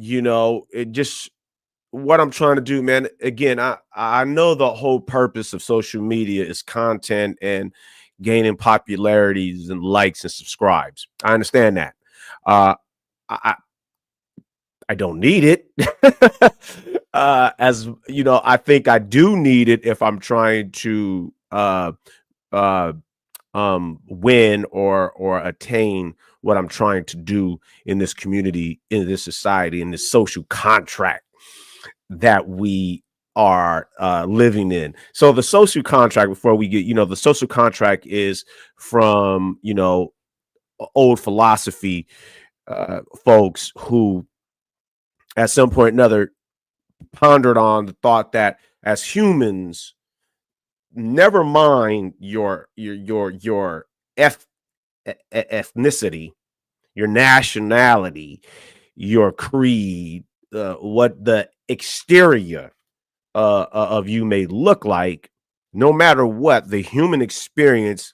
it just what I'm trying to do, man. Again, I know the whole purpose of social media is content and gaining popularities and likes and subscribes. I understand that. Uh, I I don't need it. As you know, I think I do need it if I'm trying to uh, win or attain what I'm trying to do in this community, in this society, in this social contract that we are living in. So the social contract, before we get, the social contract is from, old philosophy, folks who at some point or another pondered on the thought that as humans, never mind your ethnicity, your nationality, your creed, what the exterior of you may look like. No matter what, the human experience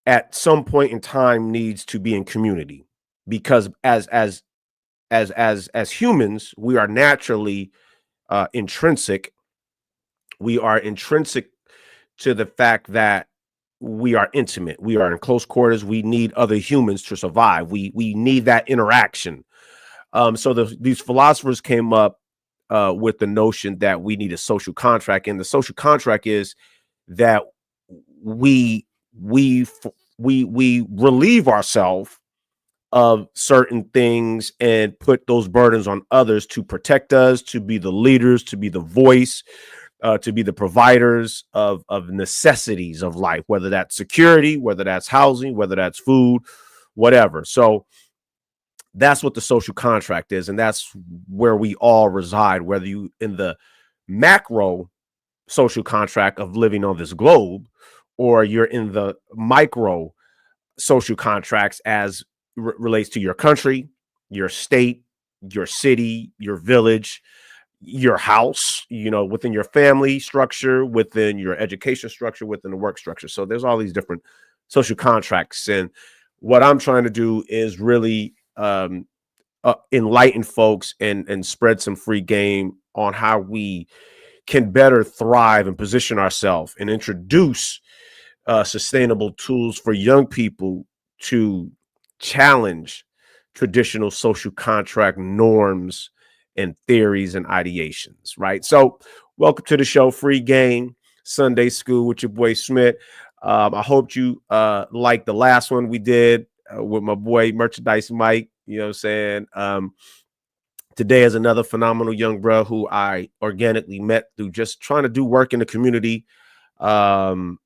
at some point in time needs to be in community, because as humans, we are naturally intrinsic. We are intrinsic to the fact that we are intimate. We are in close quarters. We need other humans to survive. We need that interaction. So these philosophers came up with the notion that we need a social contract, and the social contract is that we we we relieve ourselves of certain things and put those burdens on others to protect us, to be the leaders, to be the voice, to be the providers of necessities of life, whether that's security, whether that's housing, whether that's food, whatever. So that's what the social contract is, and that's where we all reside, whether you in the macro social contract of living on this globe, or you're in the micro social contracts as relates to your country, your state, your city, your village, your house, within your family structure, within your education structure, within the work structure. So there's all these different social contracts. And what I'm trying to do is really enlighten folks and spread some free game on how we can better thrive and position ourselves and introduce sustainable tools for young people to challenge traditional social contract norms and theories and ideations, right? So, welcome to the show, Free Game Sunday School with your boy Smith. I hope you like the last one we did with my boy Merchandise Mike. You know what I'm saying? Today is another phenomenal young bro who I organically met through just trying to do work in the community. And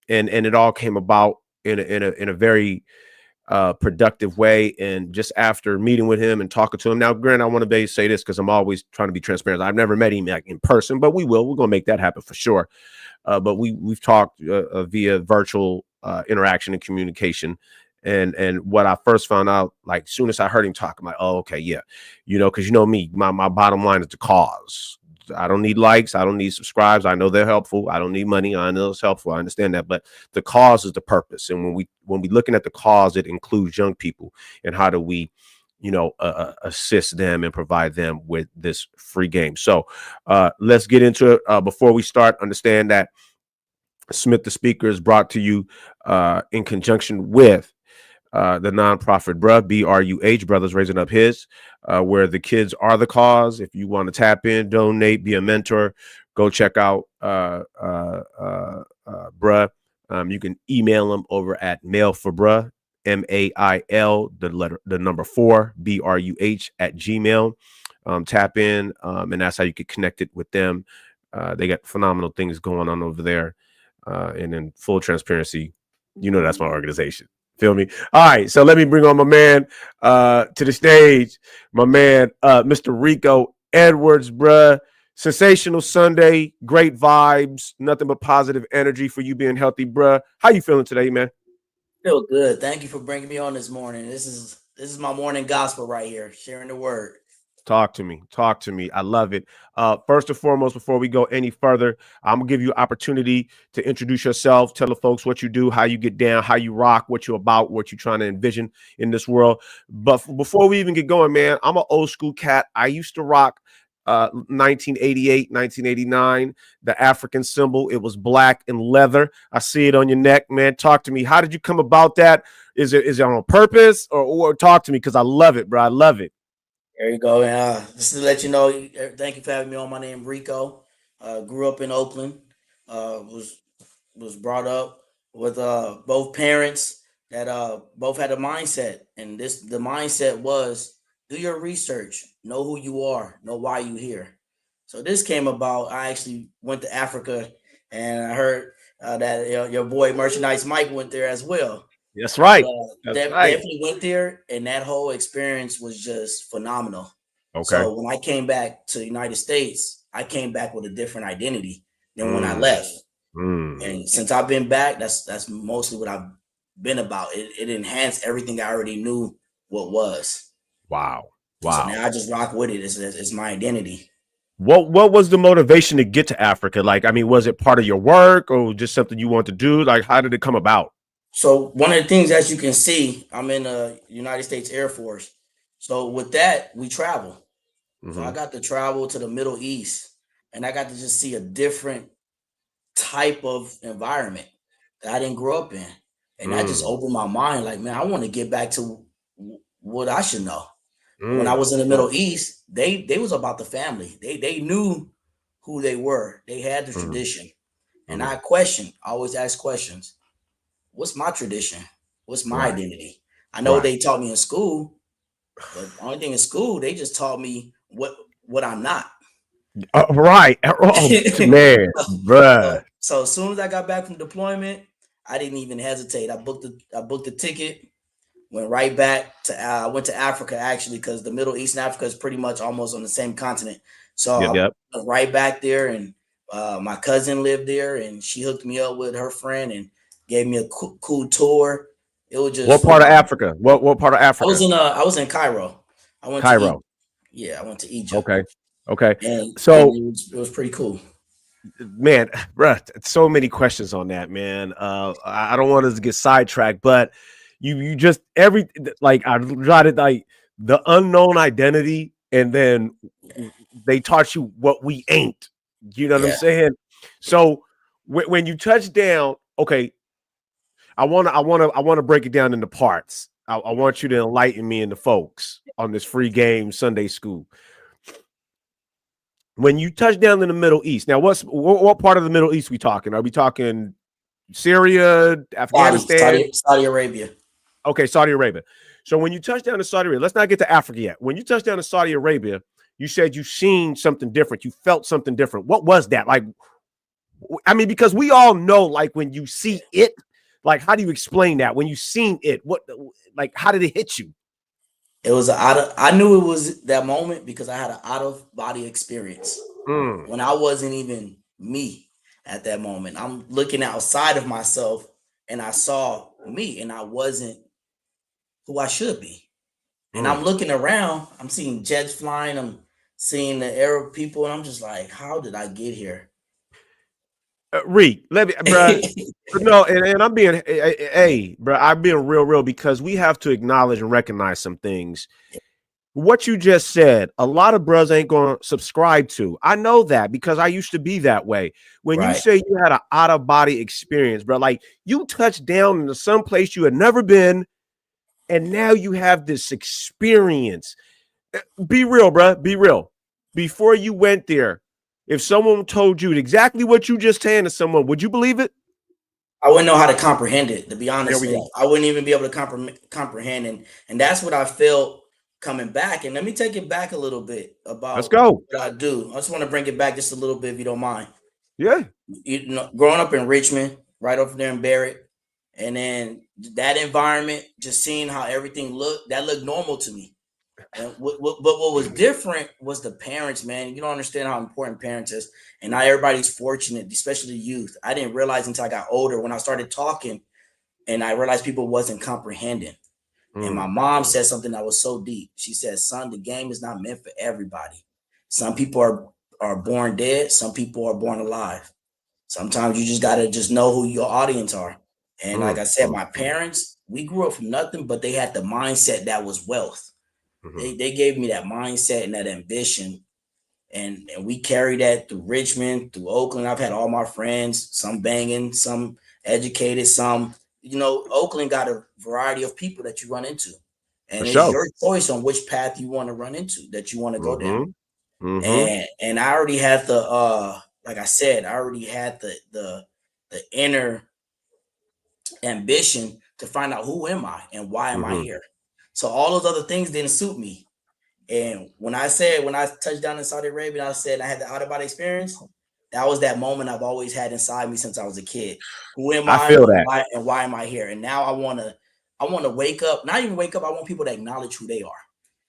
it all came about in a very productive way. And just after meeting with him and talking to him, now, Grant, I want to say this because I'm always trying to be transparent. I've never met him like in person, but we're going to make that happen for sure. But we've talked via virtual interaction and communication. And what I first found out, like, soon as I heard him talk, I'm like, oh, okay, yeah, because me, my bottom line is the cause. I don't need likes. I don't need subscribes. I know they're helpful. I don't need money. I know it's helpful. I understand that, but the cause is the purpose. And when we looking at the cause, it includes young people, and how do we, assist them and provide them with this free game. So let's get into it. Before we start, understand that Smith the Speaker is brought to you in conjunction with the nonprofit BRUH, Brothers Raising Up His, where the kids are the cause. If you want to tap in, donate, be a mentor, go check out Bruh. You can email them over at Mail for Bruh, MAIL, the number 4, BRUH at Gmail. Tap in, and that's how you get connected with them. They got phenomenal things going on over there. And in full transparency, that's my organization. Feel me? All right, so let me bring on my man to the stage, my man, Mr. Rico Edwards, bruh. Sensational Sunday, great vibes, nothing but positive energy for you being healthy, bruh. How you feeling today, man? Feel good. Thank you for bringing me on this morning. This is my morning gospel right here, sharing the word. Talk to me. Talk to me. I love it. First and foremost, before we go any further, I'm gonna give you opportunity to introduce yourself, tell the folks what you do, how you get down, how you rock, what you're about, what you're trying to envision in this world. But before we even get going, man, I'm an old school cat. I used to rock 1988, 1989, the African symbol. It was black and leather. I see it on your neck, man. Talk to me. How did you come about that? Is it on purpose or talk to me? Because I love it, bro. I love it. There you go. Just to let you know, thank you for having me on. My name Rico. Grew up in Oakland. Was brought up with both parents that both had a mindset, and the mindset was do your research, know who you are, know why you here. So this came about. I actually went to Africa, and I heard that your boy Merchandise Mike went there as well. That's right. That's That right. definitely went there, and that whole experience was just phenomenal. Okay. So when I came back to the United States, I came back with a different identity than when I Mm, left. mm. And since I've been back, that's mostly what I've been about. It enhanced everything I already knew what was. Wow. And so Wow. now I just rock with it. It's my identity. What was the motivation to get to Africa? Like, I mean, was it part of your work or just something you want to do? Like, how did it come about? So one of the things, as you can see, I'm in the United States Air Force. So with that, we travel. So I Hmm. got to travel to the Middle East, and I got to just see a different type of environment that I didn't grow up in. And that just Mm, opened my mind. Like, man, I want to get back to what I should know. And when I mm, was in the mm, Middle East, they was about the family. They knew who they were. They had the mm, tradition. And mm. I question, I always ask questions. What's my tradition? What's my Right. identity? I know Right. they taught me in school, but the only thing in school, they just taught me what I'm not. Right. Oh, man, bruh. So as soon as I got back from deployment, I didn't even hesitate. I booked the ticket, went right back to I went to Africa actually because the Middle East and Africa is pretty much almost on the same continent. So Yep. I Yep. went right back there, and my cousin lived there, and she hooked me up with her friend and gave me a cool tour. It was just What part of phenomenal. Africa? What part of Africa? I was in Cairo. I went to Egypt. Cairo. Yeah, I went to Egypt, Okay. Okay. and So, it was pretty cool. man, bruh, so many questions on that, man. I don't want us to get sidetracked, but you just like I jotted like the unknown identity, and then they taught you what we ain't. You know what I'm Yeah. saying? So when you touch down, okay, I want to break it down into parts. I want you to enlighten me and the folks on this free game Sunday school. When you touch down in the Middle East, now what part of the Middle East we talking? Are we talking Syria, Afghanistan? Saudi Arabia. Okay, Saudi Arabia. So when you touch down to Saudi Arabia, let's not get to Africa yet. When you touch down to Saudi Arabia, you said you seen something different. You felt something different. What was that? Like, I mean, because we all know, like, when you see it, like, how do you explain that? When you seen it, like, how did it hit you? It was I knew it was that moment because I had an out of body experience Mm, when I wasn't even me at that moment. I'm looking outside of myself and I saw me and I wasn't who I should be. And I'm mm. looking around, I'm seeing jets flying, I'm seeing the Arab people, and I'm just like, how did I get here? Reed, let me, bro. No, and I'm being, hey, bro, I'm being real because we have to acknowledge and recognize some things. What you just said, a lot of bros ain't going to subscribe to. I know that because I used to be that way. When you Right. say you had an out of body experience, bro, like you touched down into some place you had never been, and now you have this experience. Be real, bro. Be real. Before you went there, if someone told you exactly what you just saying to someone, would you believe it? I wouldn't know how to comprehend it, to be There honest we with you. go. I wouldn't even be able to comprehend, and that's what I felt coming back. And let me take it back a little bit Let's about go. what I do. I just want to bring it back just a little bit, if you don't mind. Yeah. You know, growing up in Richmond, right over there in Barrett, and then that environment, just seeing how everything looked, that looked normal to me. And but what was different was the parents, man. You don't understand how important parents is, and not everybody's fortunate, especially youth. I didn't realize until I got older when I started talking, and I realized people wasn't comprehending. And my mom said something that was so deep. She said, son, the game is not meant for everybody. Some people are born dead. Some people are born alive. Sometimes you just got to just know who your audience are. And like I said, my parents, we grew up from nothing, but they had the mindset that was wealth. They gave me that mindset and that ambition. And we carry that through Richmond, through Oakland. I've had all my friends, some banging, some educated, some, Oakland got a variety of people that you run into. And it's your choice on which path you want to run into, that you want to go down. And I already had the like I said, I already had the inner ambition to find out who am I and why am I here. So all those other things didn't suit me. And when I touched down in Saudi Arabia, I said I had the out of body experience. That was that moment I've always had inside me since I was a kid. Who am I? Feel that. Why am I here? And now I want to wake up. Not even wake up. I want people to acknowledge who they are.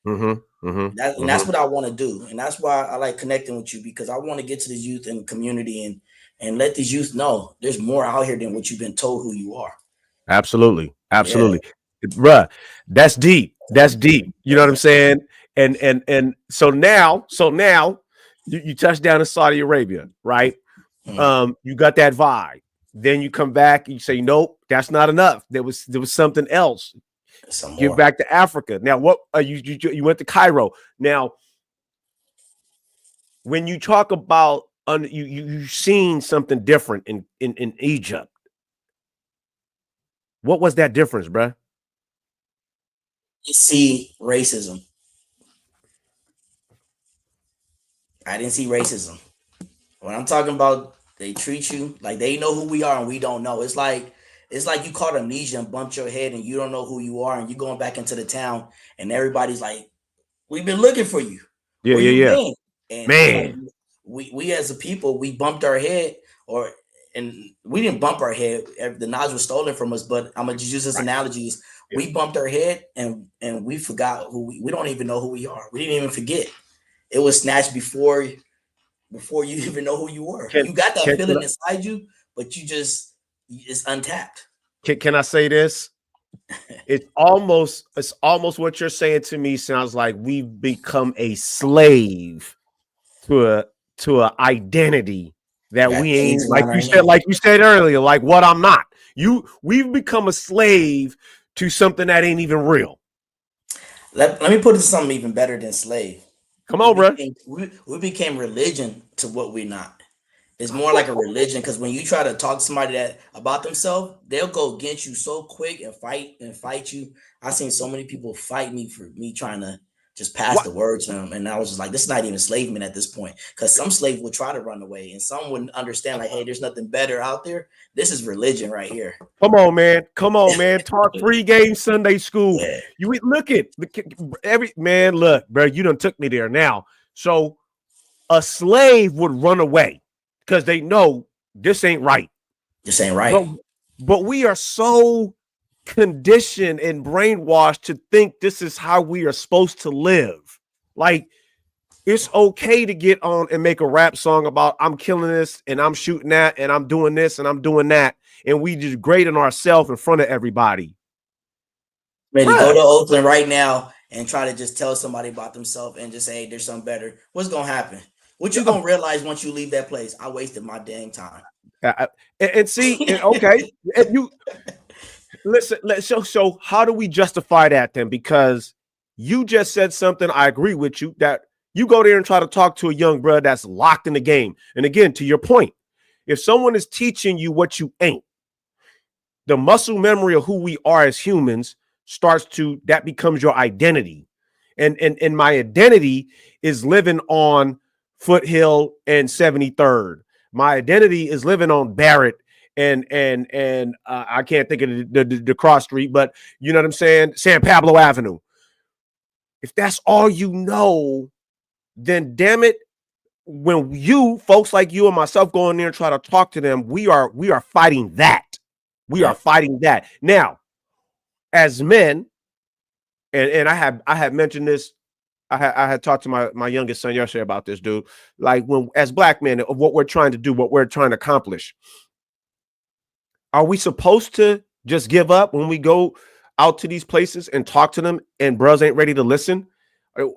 And that's what I want to do. And that's why I like connecting with you, because I want to get to the youth and community and let these youth know there's more out here than what you've been told who you are. Absolutely. Bruh, that's deep. You know what I'm saying? And so now you touch down in Saudi Arabia, right? You got that vibe. Then you come back and you say, nope, that's not enough. There was something else. Get back to Africa. Now, what you went to Cairo. Now, when you talk about you've seen something different in Egypt. What was that difference, bruh? You see racism. I didn't see racism. When I'm talking about they treat you like they know who we are and we don't know. It's like you caught amnesia and bumped your head and you don't know who you are and you're going back into the town and everybody's like, we've been looking for you. Yeah. And man, like, we as a people, we bumped our head and we didn't bump our head. The knowledge was stolen from us, but I'm gonna just use this analogies. Yeah. We bumped our head and we forgot who we don't even know who we are. We didn't even forget. It was snatched before you even know who you were. You got that feeling inside you, but it's untapped. Can I say this? It's almost what you're saying to me sounds like we've become a slave to a identity that we ain't, like you said earlier, like what I'm not. We've become a slave to something that ain't even real. Let me put it to something even better than slave. Come on, bro. We became religion to what we're not. It's more like a religion, because when you try to talk to somebody about themselves, they'll go against you so quick and fight you. I've seen so many people fight me for me trying to just pass the word to them. And I was just like, this is not even enslavement at this point, because some slaves would try to run away and some wouldn't understand, like, hey, there's nothing better out there. This is religion right here. Come on, man. Talk pregame Sunday school. Yeah. You look at every man. Look, bro, you done took me there now. So a slave would run away because they know this ain't right. This ain't right. But we are so conditioned and brainwashed to think this is how we are supposed to live. Like, it's okay to get on and make a rap song about I'm killing this and I'm shooting that and I'm doing this and I'm doing that, and we just grading ourselves in front of everybody. Ready to go to Oakland right now and try to just tell somebody about themselves and just say, hey, there's something better. What's gonna happen? What you gonna realize once you leave that place? I wasted my dang time. And see, okay, and you listen. So how do we justify that then? Because you just said something. I agree with you that you go there and try to talk to a young brother that's locked in the game. And again, to your point, if someone is teaching you what you ain't, the muscle memory of who we are as humans that becomes your identity. And my identity is living on Foothill and 73rd. My identity is living on Barrett and I can't think of the cross street, but you know what I'm saying? San Pablo Avenue. If that's all you know, then damn it, when you folks like you and myself go in there and try to talk to them, we are fighting that. We are fighting that. Now, as men, and I had mentioned this. I had talked to my youngest son yesterday about this, dude. Like, when as black men, of what we're trying to do, what we're trying to accomplish. Are we supposed to just give up when we go out to these places and talk to them and bros ain't ready to listen?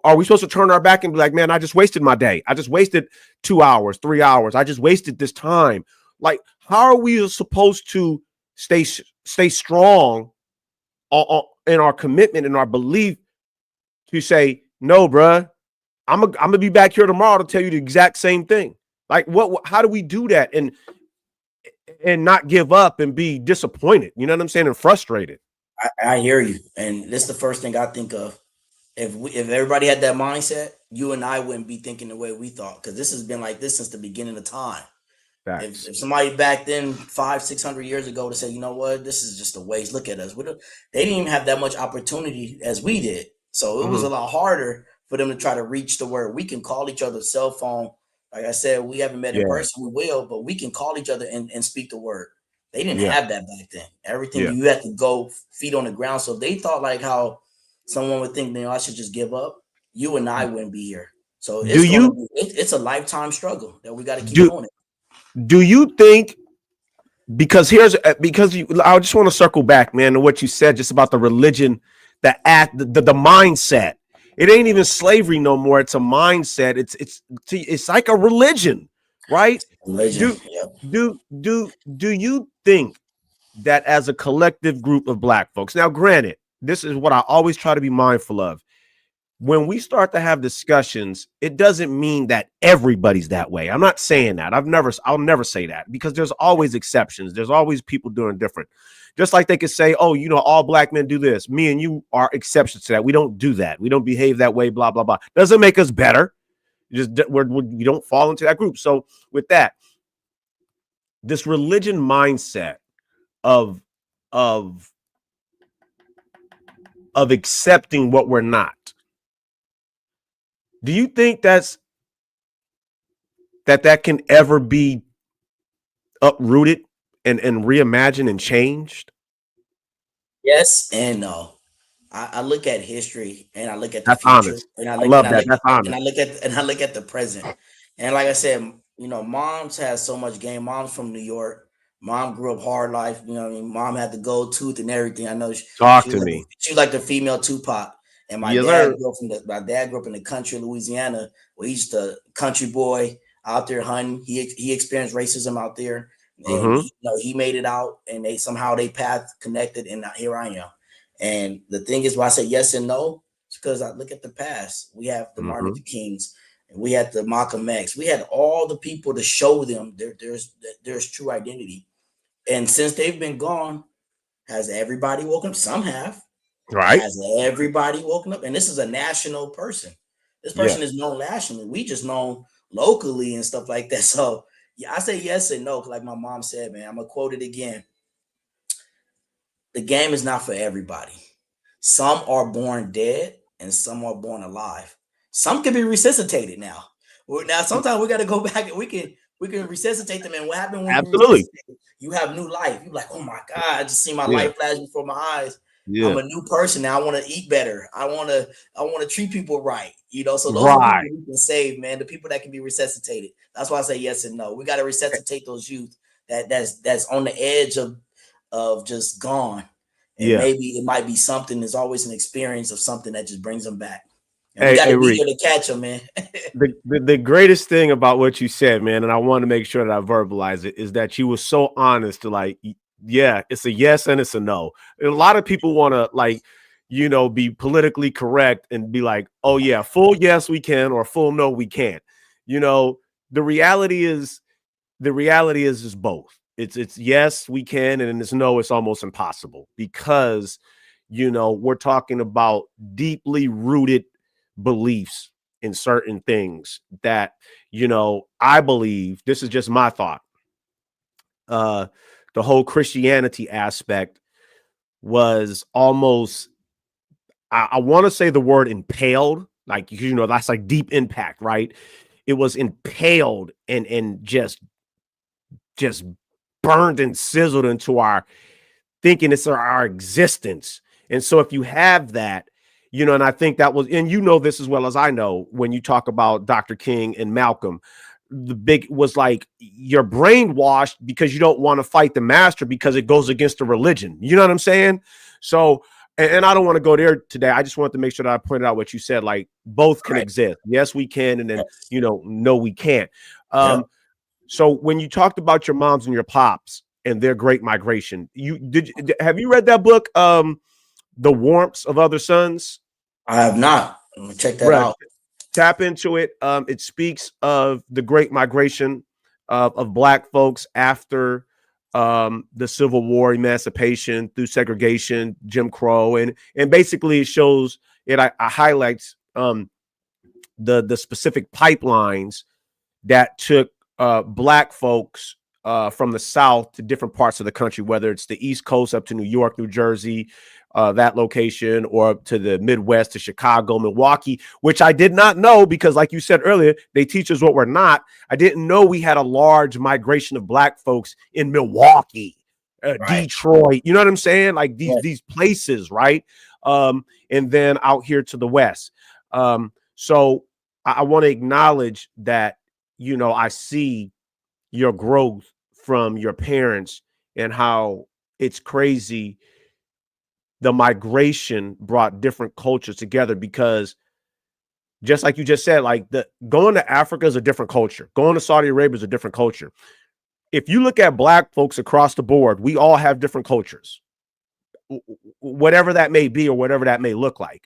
Are we supposed to turn our back and be like, man, I just wasted my day. I just wasted 2 hours, 3 hours. I just wasted this time. Like, how are we supposed to stay strong in our commitment and our belief to say, no, bruh, I'm gonna be back here tomorrow to tell you the exact same thing. Like, how do we do that and not give up and be disappointed? You know what I'm saying? And frustrated. I hear you, and this is the first thing I think of. If everybody had that mindset, you and I wouldn't be thinking the way we thought, because this has been like this since the beginning of time. If somebody back then 500-600 years ago to say, you know what, this is just a waste. Look at us. They didn't even have that much opportunity as we did, so it was a lot harder for them to try to reach the word. We can call each other's cell phone. Like I said, we haven't met in person. We will, but we can call each other and speak the word. They didn't have that back then. Everything you had to go feet on the ground. So they thought like how someone would think, I should just give up. You and I wouldn't be here. So it's a lifetime struggle that we got to keep doing it. Do you think, because I just want to circle back, man, to what you said just about the religion, the mindset. It ain't even slavery no more. It's a mindset. It's like a religion, right? Religion. Do you think that as a collective group of Black folks, now granted, this is what I always try to be mindful of. When we start to have discussions, it doesn't mean that everybody's that way. I'm not saying that. I'll never say that, because there's always exceptions. There's always people doing different. Just like they could say, oh, all Black men do this. Me and you are exceptions to that. We don't do that. We don't behave that way, blah, blah, blah. Doesn't make us better. We don't fall into that group. So with that, this religion mindset of accepting what we're not. Do you think that can ever be uprooted and reimagined and changed? Yes and no. I look at history and I look at the That's future, honest. and I love that. That's honest. And I look at the present. And like I said, Mom's has so much game. Mom's from New York. Mom grew up hard life. Mom had the gold tooth and everything. I know she was like the female Tupac. And my dad grew up in the country of Louisiana, where he's the country boy out there hunting. He experienced racism out there. And he made it out, and they path connected, and here I am. And the thing is, why I say yes and no, it's because I look at the past. We have the Martin Luther Kings, and we had the Malcolm X. We had all the people to show them there's true identity. And since they've been gone, has everybody woken up? Some have. Right. Has everybody woken up? And this is a national person. This person is known nationally. We just known locally and stuff like that. So I say yes and no. Like my mom said, man, I'm gonna quote it again. The game is not for everybody. Some are born dead and some are born alive. Some can be resuscitated now. Now sometimes we got to go back and we can resuscitate them. And what happened when you have new life? You're like, oh my God, I just see my life flash before my eyes. Yeah. I'm a new person now. I want to eat better. I want to treat people right. So those are the people we can save, man. The people that can be resuscitated. That's why I say yes and no. We got to resuscitate those youth that's on the edge of just gone. And maybe it might be something. There's always an experience of something that just brings them back. And we got to be here to catch them, man. the greatest thing about what you said, man, and I want to make sure that I verbalize it, is that you were so honest to like, yeah, it's a yes and it's a no. And a lot of people want to be politically correct and be like, oh yeah, full yes we can, or full no we can't. The reality is both. It's yes we can, and it's no, it's almost impossible, because we're talking about deeply rooted beliefs in certain things that I believe. This is just my thought. The whole Christianity aspect was almost, I want to say the word impaled, like, that's like deep impact, right? It was impaled and just burned and sizzled into our thinking. It's our existence. And so if you have that, and I think that was, and this as well as I know, when you talk about Dr. King and Malcolm, the big was like, you're brainwashed because you don't want to fight the master because it goes against the religion. You know what I'm saying? So and I don't want to go there today. I just wanted to make sure that I pointed out what you said. Like both can Right. exist. Yes, we can, and then Yes. no, we can't. Yep. So when you talked about your moms and your pops and their great migration, have you read that book, The Warmth of Other Suns? I have not. I'm gonna check that Right. out. Tap into it. It speaks of the great migration of Black folks after the Civil War, emancipation through segregation, Jim Crow, and basically it shows I highlights the specific pipelines that took Black folks from the South to different parts of the country, whether it's the East Coast up to New York, New Jersey, that location, or to the Midwest, to Chicago, Milwaukee, which I did not know because, like you said earlier, they teach us what we're not. I didn't know we had a large migration of Black folks in Milwaukee, Right. Detroit. You know what I'm saying? Like Yes. these places, right? And then out here to the West. So I want to acknowledge that, I see your growth from your parents and how it's crazy. The migration brought different cultures together because just like you just said, like going to Africa is a different culture. Going to Saudi Arabia is a different culture. If you look at Black folks across the board, we all have different cultures, whatever that may be or whatever that may look like.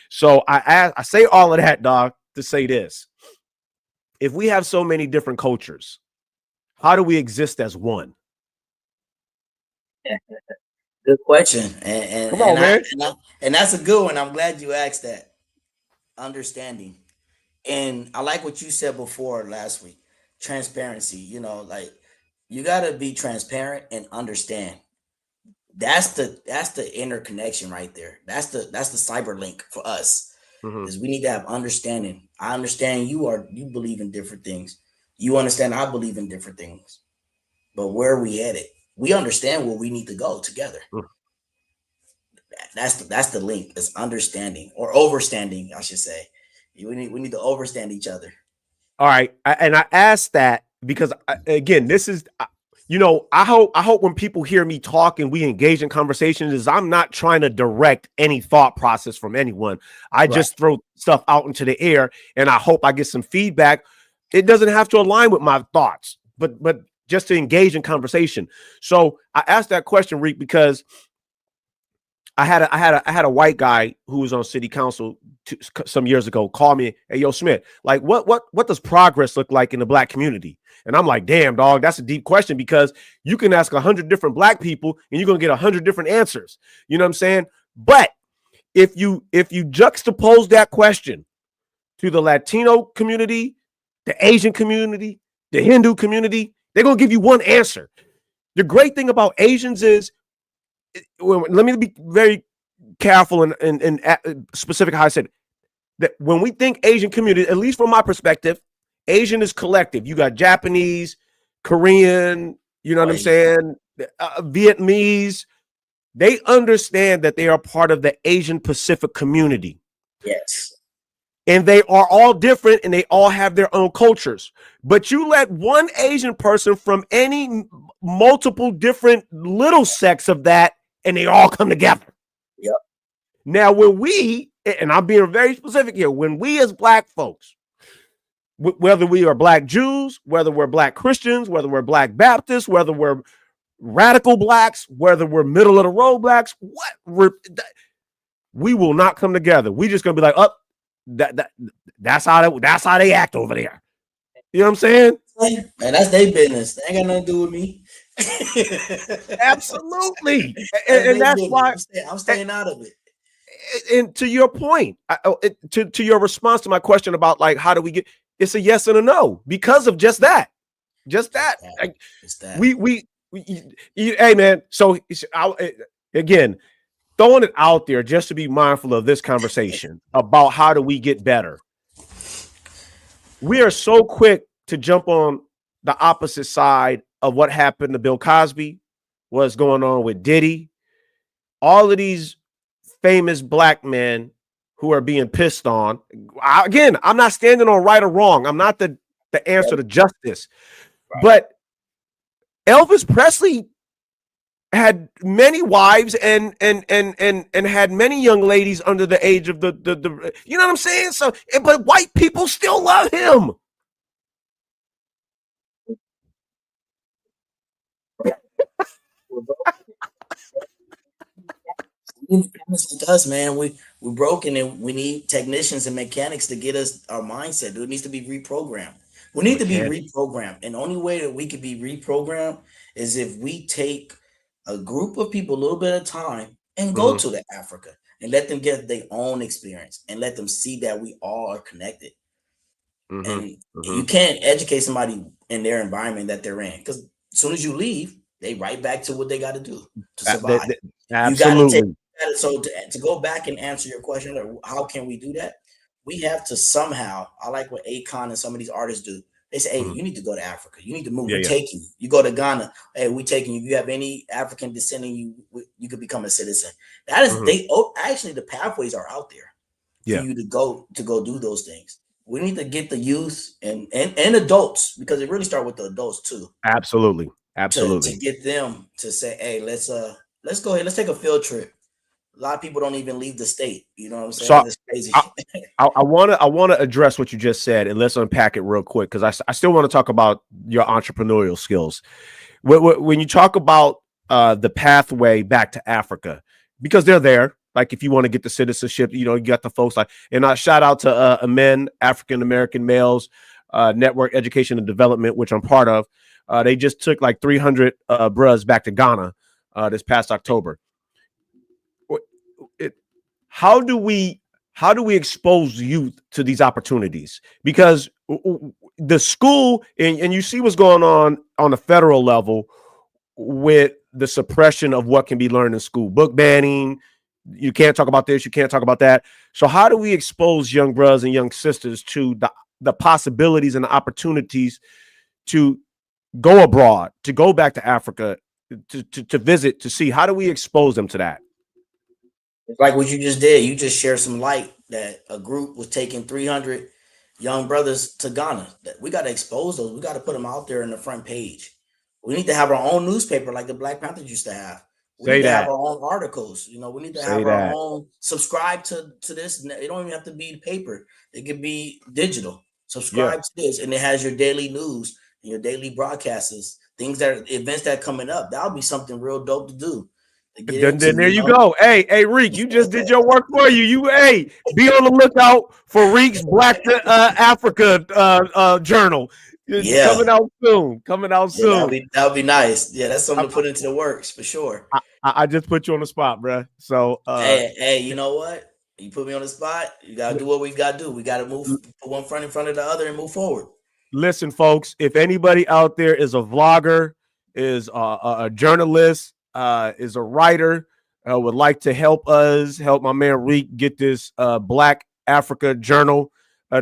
So I say all of that, dog, to say this. If we have so many different cultures, how do we exist as one? Good question. And Come on, man. and that's a good one. I'm glad you asked that. Understanding. And I like what you said before last week. Transparency. Like you gotta be transparent and understand. That's the interconnection right there. That's the cyber link for us. Mhm. Is we need to have understanding. I understand you believe in different things. You understand I believe in different things. But where are we headed? We understand where we need to go together. Mm. That's the link. Is understanding or overstanding, I should say. We need to overstand each other. All right, and I asked that because again, this is, I hope when people hear me talk and we engage in conversations, is I'm not trying to direct any thought process from anyone. I just throw stuff out into the air, and I hope I get some feedback. It doesn't have to align with my thoughts, but just to engage in conversation. So I asked that question, Reek, because I had a white guy who was on city council some years ago call me, "Hey, yo, Smith, like what does progress look like in the Black community?" And I'm like, "Damn, dog, that's a deep question because you can ask 100 different Black people and you're gonna get 100 different answers." You know what I'm saying? But if you juxtapose that question to the Latino community, the Asian community, the Hindu community, they're gonna give you one answer. The great thing about Asians is, let me be very careful and specific how I said it, that when we think Asian community, at least from my perspective, Asian is collective. You got Japanese, Korean, you know what I'm saying, Vietnamese. They understand that they are part of the Asian Pacific community. Yes. And they are all different and they all have their own cultures. But you let one Asian person from any multiple different little sects of that, and they all come together. Yep. Now, when we, and I'm being very specific here, when we as Black folks, whether we are Black Jews, whether we're Black Christians, whether we're Black Baptists, whether we're radical Blacks, whether we're middle of the road Blacks, we will not come together. We just gonna be like, oh, that's how they act over there. You know what I'm saying? Man, that's their business. They ain't got nothing to do with me. Absolutely. And that's why I'm staying out of it. And to your point, to your response to my question about like how do we get, it's a yes and a no because of just that. Like, hey man. So again, throwing it out there just to be mindful of this conversation about how do we get better. We are so quick to jump on the opposite side of what happened to Bill Cosby, what's going on with Diddy, all of these famous Black men who are being pissed on. Again, I'm not standing on right or wrong. I'm not the answer to justice. Right. But Elvis Presley had many wives and had many young ladies under the age of the you know what I'm saying? So, but white people still love him. Mechanics like us, man, we're broken and we need technicians and mechanics to get us our mindset. It needs to be reprogrammed. We need to be Mechanic. reprogrammed, and the only way that we could be reprogrammed is if we take a group of people a little bit of time and go Hmm. to the Africa and let them get their own experience and let them see that we all are connected. Hmm. And Hmm. you can't educate somebody in their environment that they're in because as soon as you leave, they right back to what they got to do to survive. You got to take Absolutely. so to go back and answer your question, like, how can we do that? We have to somehow. I like what Akon and some of these artists do. They say, "Hey, Mhm. you need to go to Africa. You need to move. Yeah, We yeah, taking you. You go to Ghana. Hey, we taking you. If you have any African descent in you, you could become a citizen." That is mhm, they. Oh, actually, the pathways are out there for yeah. you to go do those things. We need to get the youth and adults because it really start with the adults too Absolutely, to absolutely. get them to say, hey, let's go ahead, let's take a field trip. A lot of people don't even leave the state. You know what I'm saying? So That's crazy. I, I wanna address what you just said, and let's unpack it real quick because I still want to talk about your entrepreneurial skills. When you talk about the pathway back to Africa, because they're there. Like if you want to get the citizenship, you got the folks like, and I shout out to men, African American males, Network Education and Development, which I'm part of. They just took like 300 bros back to Ghana this past October. It, how do we expose youth to these opportunities? Because the school and you see what's going on the federal level with the suppression of what can be learned in school, book banning. You can't talk about this, you can't talk about that. So how do we expose young brothers and young sisters to the possibilities and the opportunities to go abroad, to go back to Africa, to visit, to see? How do we expose them to that? Like what you just did, you just shared some light that a group was taking 300 young brothers to Ghana. That we got to expose those. We got to put them out there in the front page. We need to have our own newspaper like the Black Panthers used to have. We need Say to have that. our own articles. We need to Say have our that. own subscribe to this. It don't even have to be paper. It could be digital. Yeah. Subscribe to this, and it has your daily news and your daily broadcasts, things that are events that are coming up. That would be something real dope to do. To get into, Then there you go. Hey, Reek, you just did your work for you. Hey, be on the lookout for Reek's Black to Africa journal. It's yeah. coming out soon. Coming out Yeah, soon. that would be nice. Yeah, that's I, something to put into the works for sure. I just put you on the spot, bro. So Hey, you know what? You put me on the spot. You gotta do what we gotta do. We gotta move, put one front in front of the other, and move forward. listen, folks, if anybody out there is a vlogger, is a journalist, is a writer, would like to help my man Reek get this Black Africa journal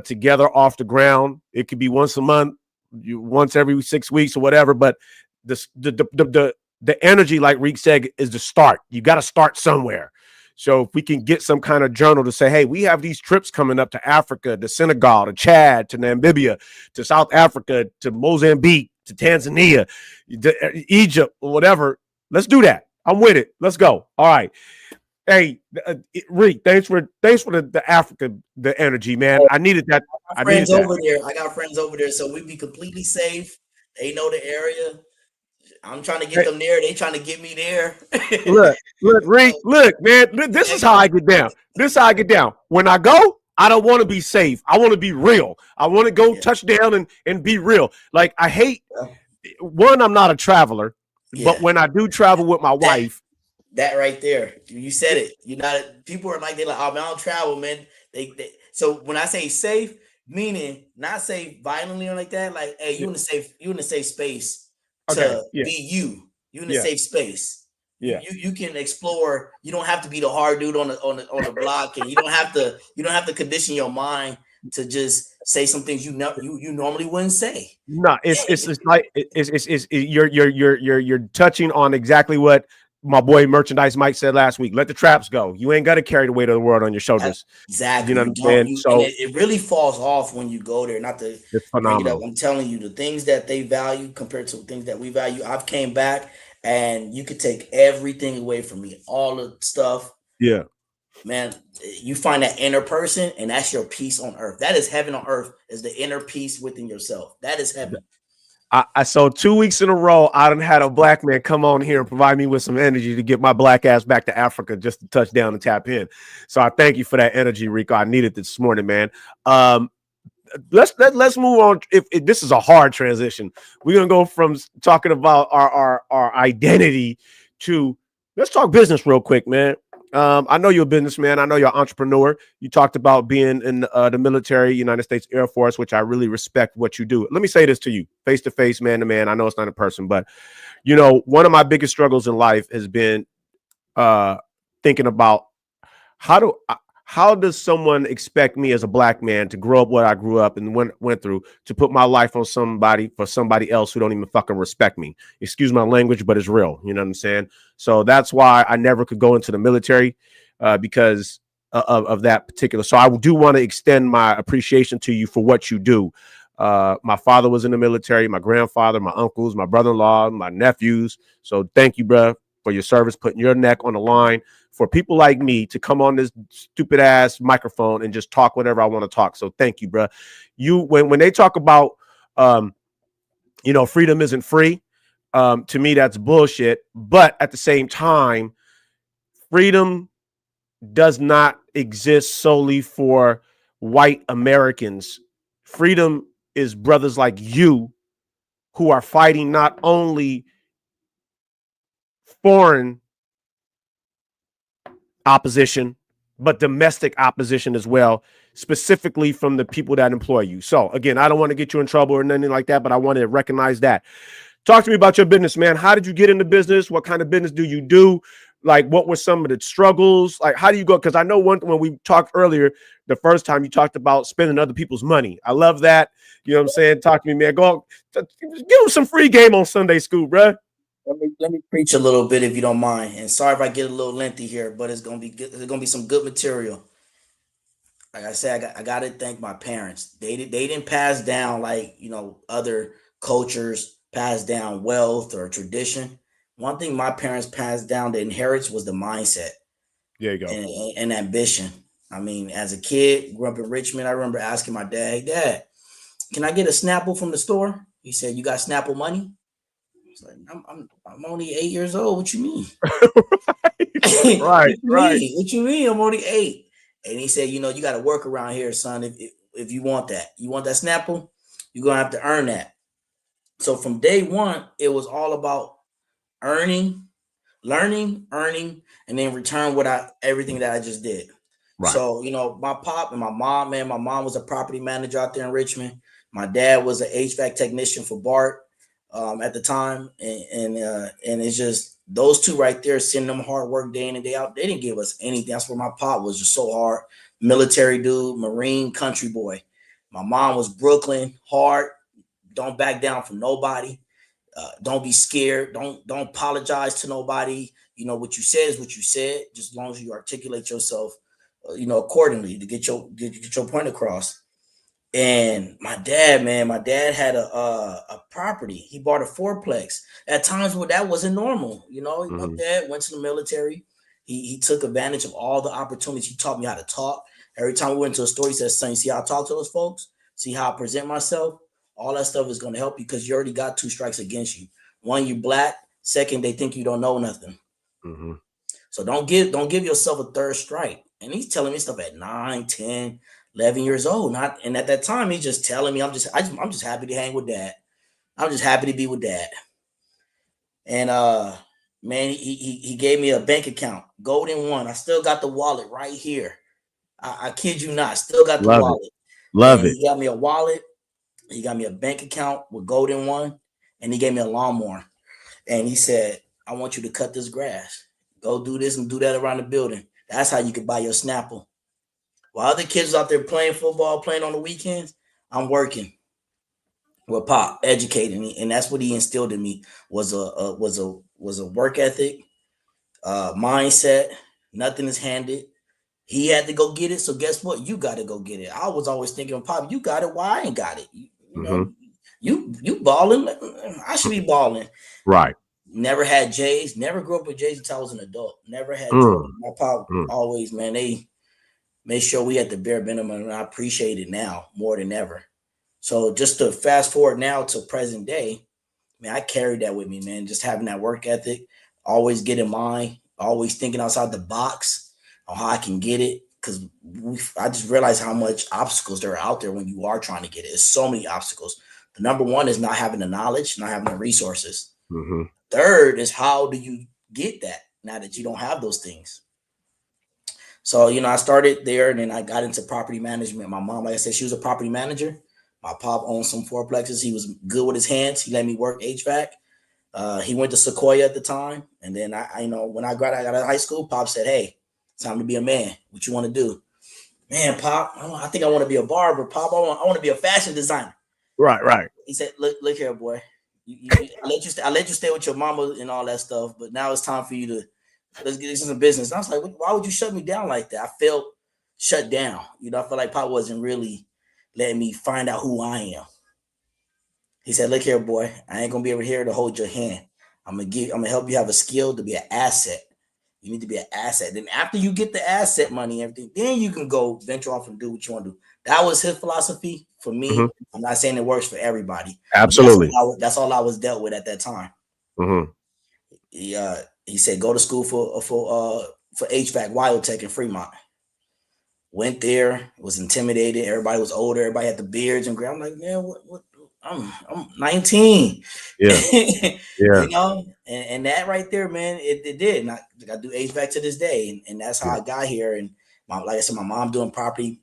together off the ground. It could be once a month, once every 6 weeks or whatever. But the energy, like Reek said, is the start. You got to start somewhere. So if we can get some kind of journal to say, hey, we have these trips coming up to Africa, to Senegal, to Chad, to Namibia, to South Africa, to Mozambique, to Tanzania, to Egypt, or whatever. Let's do that. I'm with it. Let's go. All right. Hey, Reek, thanks for the Africa, the energy, man. I needed that. My I needed friends that. over there. I got friends over there, so we be completely safe. They know the area. I'm trying to get Hey, them there. They trying to get me there. Reek, So, look, man. This is hey, how I get down. This is how I get down. When I go, I don't want to be safe. I want to be real. I want to go yeah, touch down and be real. Like I hate yeah, one. I'm not a traveler, but yeah. when I do travel with my That wife, that right there, you said it. You not people are like they like, oh man, I don't travel, man. They so when I say safe, meaning not safe violently or like that, like hey, you in a safe space okay, to yeah, be you. You in a yeah, safe space. yeah. You can explore. You don't have to be the hard dude on the block, and you don't have to condition your mind to just say some things you normally wouldn't say. No, it's like you're touching on exactly what my boy Merchandise Mike said last week. Let the traps go. You ain't got to carry the weight of the world on your shoulders. You Exactly. know what You I'm don't saying? you and So it really falls off when you go there. Not to it's bring it up. phenomenal. I'm telling you, the things that they value compared to things that we value. I've came back. and you could take everything away from me, all the stuff, Yeah. man. You find that inner person, and that's your peace on earth. That is heaven on earth, is the inner peace within yourself. That is heaven. I saw 2 weeks in a row, I done had a black man come on here and provide me with some energy to get my black ass back to Africa just to touch down and tap in. So I thank you for that energy, Rico. I needed this morning, man. Let's move on. If this is a hard transition, we're gonna go from talking about our identity to let's talk business real quick, man. I know you're a businessman. I know you're an entrepreneur. You talked about being in the military, United States Air Force, which I really respect what you do. Let me say this to you, face to face, man to man. I know it's not a person, but one of my biggest struggles in life has been thinking about how do how does someone expect me as a black man to grow up what I grew up and went through to put my life on somebody for somebody else who don't even fucking respect me? Excuse my language, but it's real. You know what I'm saying? So that's why I never could go into the military because of that particular. So I do want to extend my appreciation to you for what you do. My father was in the military, my grandfather, my uncles, my brother-in-law, my nephews. So thank you, bro, for your service, putting your neck on the line for people like me to come on this stupid ass microphone and just talk whatever I want to talk. So thank you, bro. When they talk about, freedom isn't free. To me, that's bullshit. But at the same time, freedom does not exist solely for white Americans. Freedom is brothers like you who are fighting not only foreign opposition, but domestic opposition as well, specifically from the people that employ you. So again, I don't want to get you in trouble or anything like that, but I want to recognize that. Talk to me about your business, man. How did you get into business? What kind of business do you do? Like, what were some of the struggles? Like, how do you go? Because I know when we talked earlier, the first time you talked about spending other people's money. I love that. You know what I'm saying? Talk to me, man. Go give them some free game on Sunday School, bro. Let me preach a little bit if you don't mind. And sorry if I get a little lengthy here, but it's gonna be good. There's gonna be some good material. Like I said, I got to thank my parents. They didn't pass down like other cultures pass down wealth or tradition. One thing my parents passed down the inheritance was the mindset There you go. and ambition. I mean, as a kid, grew up in Richmond. I remember asking my dad, "Hey, Dad, can I get a Snapple from the store?" He said, "You got Snapple money?" It's like, I'm only 8 years old. What you mean? Right, right. What you mean? I'm only 8. And he said, you got to work around here, son. If you want that, Snapple, you're gonna have to earn that. So from day one, it was all about earning, learning, earning, and then return everything that I just did. Right. So my pop and my mom, man. My mom was a property manager out there in Richmond. My dad was an HVAC technician for BART at the time, and it's just those two right there, sending them hard work day in and day out. They didn't give us anything. That's where my pop was just so hard, military dude, Marine, country boy. My mom was Brooklyn, hard, don't back down from nobody. Don't be scared. Don't apologize to nobody. What you said is what you said. Just as long as you articulate yourself, accordingly to get your point across. And my dad, man, had a property. He bought a fourplex. At times where that wasn't normal. My dad went to the military. He took advantage of all the opportunities. He taught me how to talk. Every time we went to a store, he said, "Son, you see how I talk to those folks? See how I present myself? All that stuff is going to help you because you already got 2 strikes against you. One, you black. Second, they think you don't know nothing. Mm-hmm. So don't give yourself a third strike." And he's telling me stuff at 9, 10, 11 years old. And at that time, he's just telling me, I'm just happy to hang with Dad. I'm just happy to be with Dad. And man, he gave me a bank account, Golden One. I still got the wallet right here. I kid you not, still got the wallet. Love it. He got me a wallet. He got me a bank account with Golden One, and he gave me a lawnmower. And he said, "I want you to cut this grass. Go do this and do that around the building. That's how you could buy your Snapple." While other kids out there playing football, playing on the weekends, I'm working with Pop, educating me, and that's what he instilled in me was a work ethic, mindset. Nothing is handed. He had to go get it, so guess what? You got to go get it. I was always thinking, Pop, you got it. Why I ain't got it? You balling? I should be balling. Right. never had J's. Never grew up with J's until I was an adult. Never had Mm, Jordan. My pop mm. always, man, they made sure we had the bare minimum, and I appreciate it now more than ever. So just to fast forward now to present day, man, I carried that with me, man. Just having that work ethic, always get in mind, always thinking outside the box on how I can get it. Because I just realized how much obstacles there are out there when you are trying to get it. There's so many obstacles. The number one is not having the knowledge, not having the resources. Mm-hmm. Third is how do you get that now that you don't have those things? So, I started there and then I got into property management. My mom, like I said, she was a property manager. My pop owned some fourplexes. He was good with his hands. He let me work HVAC. He went to Sequoia at the time. And then when I got out of high school, Pop said, "Hey, it's time to be a man. What you want to do?" "Man, Pop, I think I want to be a barber. Pop, I want to be a fashion designer." Right. He said, "Look here, boy. I let you stay with your mama and all that stuff, but now it's time for you to let's get into some business." And I was like, "Why would you shut me down like that?" I felt shut down. I felt like Pop wasn't really letting me find out who I am. He said, "Look here, boy. I ain't gonna be here to hold your hand. I'm gonna help you have a skill to be an asset. You need to be an asset. Then after you get the asset money and everything, then you can go venture off and do what you want to do." That was his philosophy for Mm-hmm. me. I'm not saying it works for everybody. Absolutely. That's all I was dealt with at that time. Mm-hmm. He said, "Go to school for HVAC Wildtech in Fremont." Went there, was intimidated. Everybody was older. Everybody had the beards and gray. I'm like, "Man, what? I'm 19." Yeah. Yeah. And that right there, man, it did. And I do HVAC to this day, and that's how Yeah. I got here. And like I said, my mom doing property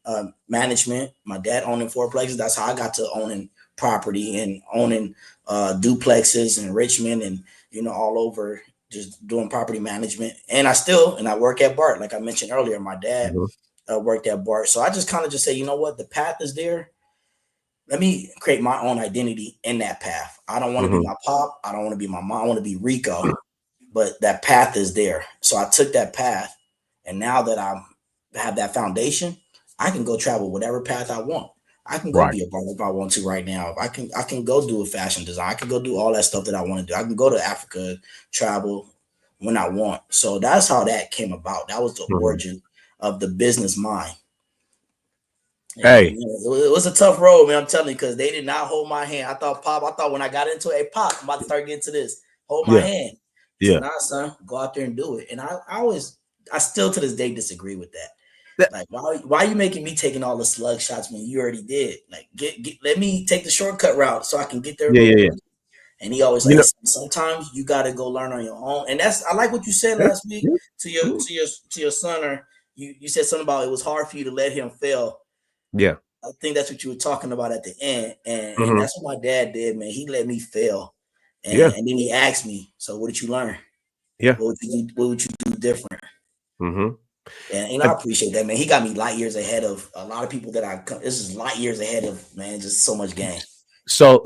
management, my dad owning fourplexes. That's how I got to owning property and owning duplexes in Richmond and all over, just doing property management. And I work at BART, like I mentioned earlier. My dad Mm-hmm. worked at BART, so I just kind of just say, you know what, the path is there. Let me create my own identity in that path. I don't want to be Mm-hmm. my pop. I don't want to be my mom. I want to be Rico, but that path is there. So I took that path, and now that I have that foundation, I can go travel whatever path I want. I can go Right. be a barber if I want to right now. I can go do a fashion design. I can go do all that stuff that I want to do. I can go to Africa, travel when I want. So that's how that came about. That was the Mm-hmm. origin of the business mind. And Hey. it was a tough road, man. I'm telling you, because they did not hold my hand. I thought when I got into it, "Hey, Pop, I'm about to start getting to this. Hold my Yeah. hand." He said, Yeah. "Nah, son, go out there and do it." And I still to this day disagree with that. That, Like, why are you making me taking all the slug shots when you already did? Like, let me take the shortcut route so I can get there a yeah. little Yeah. quicker. And he always You like, "Hey, know. sometimes you got to go learn on your own." And I like what you said Yeah. last week Yeah. to your son, or you said something about it was hard for you to let him fail. Yeah. I think that's what you were talking about at the end, and Mm-hmm. that's what my dad did, man. He let me fail, Yeah. and then he asked me, "So what did you learn? Yeah. What would you do? What would you do different?" Mm-hmm. And I appreciate that, man. He got me light years ahead of a lot of people that this is light years ahead of, man. Just so much game. So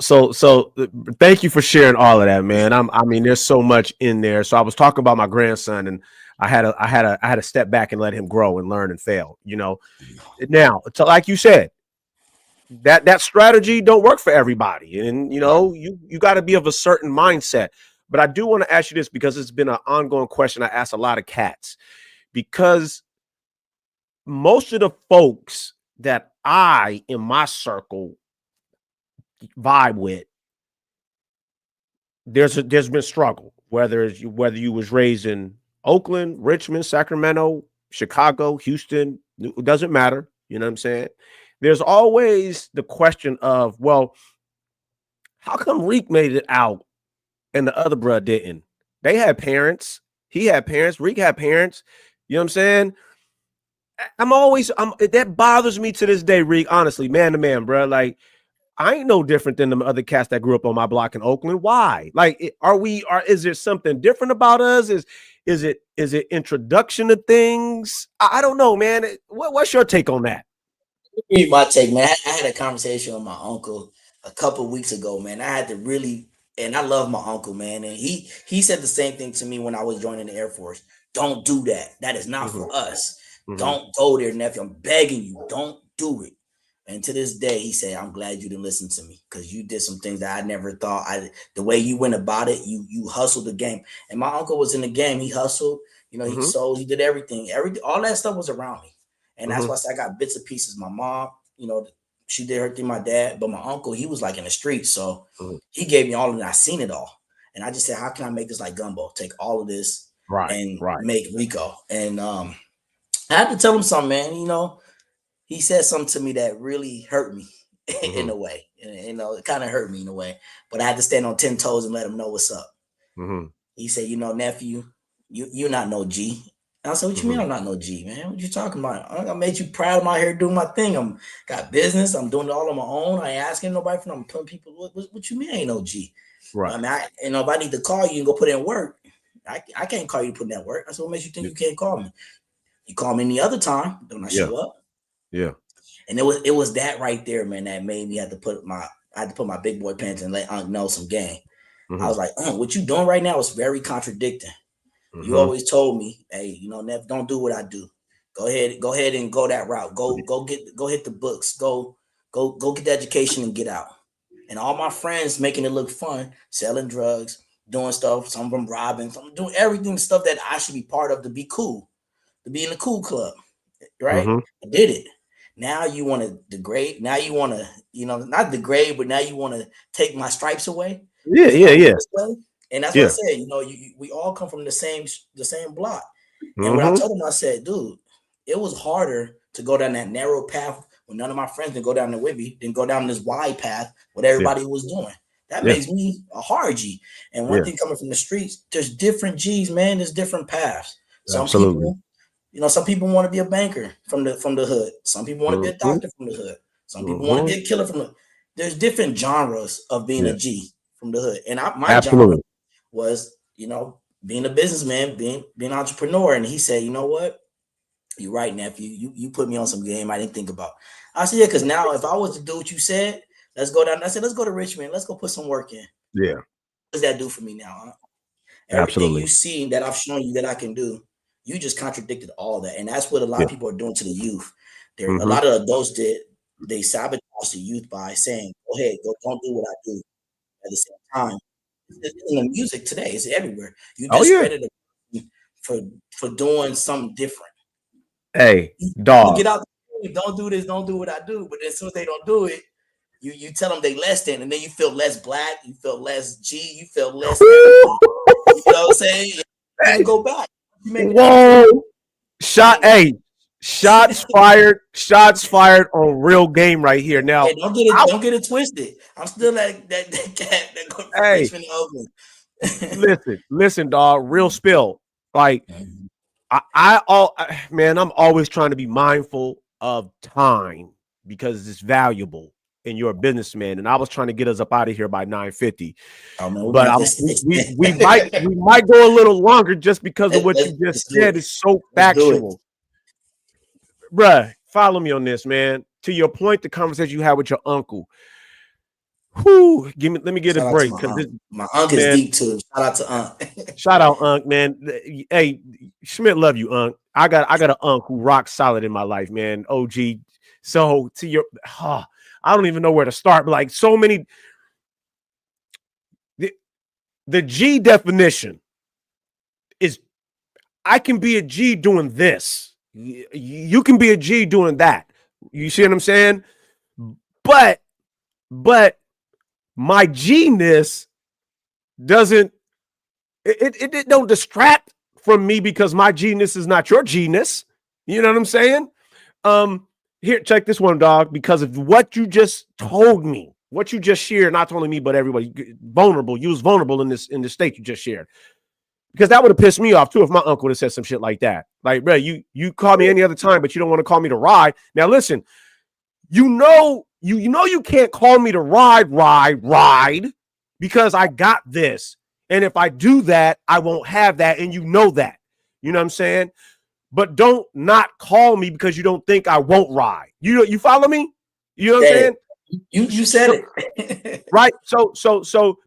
thank you for sharing all of that, man. I mean, there's so much in there. So I was talking about my grandson, and I had to step back and let him grow and learn and fail. Now, so like you said, that strategy don't work for everybody, and you got to be of a certain mindset. But I do want to ask you this, because it's been an ongoing question I ask a lot of cats, because most of the folks that I in my circle vibe with, there's been struggle, whether you was raised in Oakland, Richmond, Sacramento, Chicago, Houston, it doesn't matter. You know what I'm saying? There's always the question of, well, how come Reek made it out and the other bruh didn't? They had parents. He had parents. Reek had parents. You know what I'm saying? That bothers me to this day, Reek, honestly, man to man, bro. Like, I ain't no different than the other cats that grew up on my block in Oakland. Why? Like, is there something different about us? Is it introduction to things? I don't know, man. What's your take on that? Read my take, man. I had a conversation with my uncle a couple weeks ago, man. I had to really, and I love my uncle, man. And he said the same thing to me when I was joining the Air Force. "Don't do that. That is not Mm-hmm. for us. Mm-hmm. Don't go there, nephew. I'm begging you. Don't do it." And to this day, he said, "I'm glad you didn't listen to me because you did some things that I never thought. The way you went about it, you hustled the game. And my uncle was in the game. He hustled. You know, he Mm-hmm. sold. He did everything. All that stuff was around me, and that's Mm-hmm. why I said I got bits and pieces. My mom, you know, she did her thing. My dad, but my uncle, he was like in the streets, so Mm-hmm. he gave me all of it. I seen it all, and I just said, how can I make this like gumbo? Take all of this Right. and Right. make Rico. And I had to tell him something, man. You know, he said something to me that really hurt me in Mm-hmm. a way. And, you know, it kind of hurt me in a way, but I had to stand on 10 toes and let him know what's up. Mm-hmm. He said, you know, nephew, you're not no G. And I said, what you mean Mm-hmm. I'm not no G, man? What you talking about? I made you proud. I'm out here doing my thing. I'm got business. I'm doing it all on my own. I ain't asking nobody for. I'm putting people. What you mean I ain't no G? Right. I mean, you know, if I need to call you and go put in work, I can't call you to put in that work. I said, what makes you think Yeah. you can't call me? You call me any other time, don't I Yeah. show up? Yeah. And it was that right there, man, that made me have to put my big boy pants and let Unc know some game. I Mm-hmm. was like, what you doing right now is very contradicting. You Mm-hmm. always told me, hey, you know, Nev, don't do what I do. Go ahead and go that route. Go hit the books. Go get the education and get out. And all my friends making it look fun, selling drugs, doing stuff, some of them robbing, some doing everything, stuff that I should be part of to be cool, to be in the cool club, right? Mm-hmm. I did it. Now you want to degrade. Now you want to, you know, not degrade, but now you want to take my stripes away Yeah. because you Yeah. don't do Yeah. this way. And that's what I Yeah. said. You know, we all come from the same block. And what I Mm-hmm. told him, I said, dude, it was harder to go down that narrow path when none of my friends didn't go down there with me, than go down this wide path what Yeah. everybody was doing. That Yeah. makes me a hard G. And one Yeah. thing coming from the streets, there's different G's, man. There's different paths. Some Absolutely. people, you know, some people want to be a banker from the hood. Some people want to be a Mm-hmm. doctor from the hood. Some people want to Mm-hmm. be a killer from the. There's different genres of being a Yeah. G from the hood, and my genre Absolutely. was, you know, being a businessman, being an entrepreneur. And he said, you know what? You're right, nephew. You put me on some game I didn't think about. I said, yeah, because now if I was to do what you said, let's go down. I said, let's go to Richmond. Let's go put some work in. Yeah. What does that do for me now? Huh? Everything Absolutely. you see that I've shown you that I can do, you just contradicted all that. And that's what a lot Yeah. of people are doing to the youth. There, a Mm-hmm. lot of adults they sabotage the youth by saying, go ahead, don't do what I do. At the same time, it's in the music today, it's everywhere. You Oh yeah. discredit a person for doing something different. Hey, You dog. get out, don't do this, don't do what I do. But as soon as they don't do it, you tell them they less than, and then you feel less black, you feel less G, you feel less everything. You know what I'm saying? You even Hey, go back. You make it whoa. hey, Hey, shots fired. Shots fired on real game right here. Now, hey, I, don't get it twisted. I'm still that cat that go from hey, Richmond to Oakland. listen, dog. Real spill. Like man, I'm always trying to be mindful of time because it's valuable and you're a businessman. And I was trying to get us up out of here by 9:50. Oh man, we But might just we might go a little longer just because of what you let's just do said it. is so Let's do it. factual. Bruh, follow me on this, man. To your point, the conversation you had with your uncle. Whoo, let me get a Shout out to break my because aunt. this My unc is man, deep too. Shout out to aunt. shout out Unc, man. Hey, Schmidt, love you, Unc. I got an Unc who rocks solid in my life, man. OG. So to your I don't even know where to start, but like so many the G definition is I can be a G doing this. You can be a G doing that. You see what I'm saying? But my G-ness doesn't it don't distract from me because my G-ness is not your G-ness. You know what I'm saying? Here, check this one, dog, because of what you just told me, what you just shared, not only me, but everybody vulnerable. You was vulnerable in this state you just shared. Because that would have pissed me off too if my uncle would have said some shit like that. Like, bro, you call me any other time, but you don't want to call me to ride. Now, listen, you know you can't call me to ride because I got this. And if I do that, I won't have that. And you know that. You know what I'm saying? But don't not call me because you don't think I won't ride. You follow me? You know what I'm Said saying? it. You said it. Right. So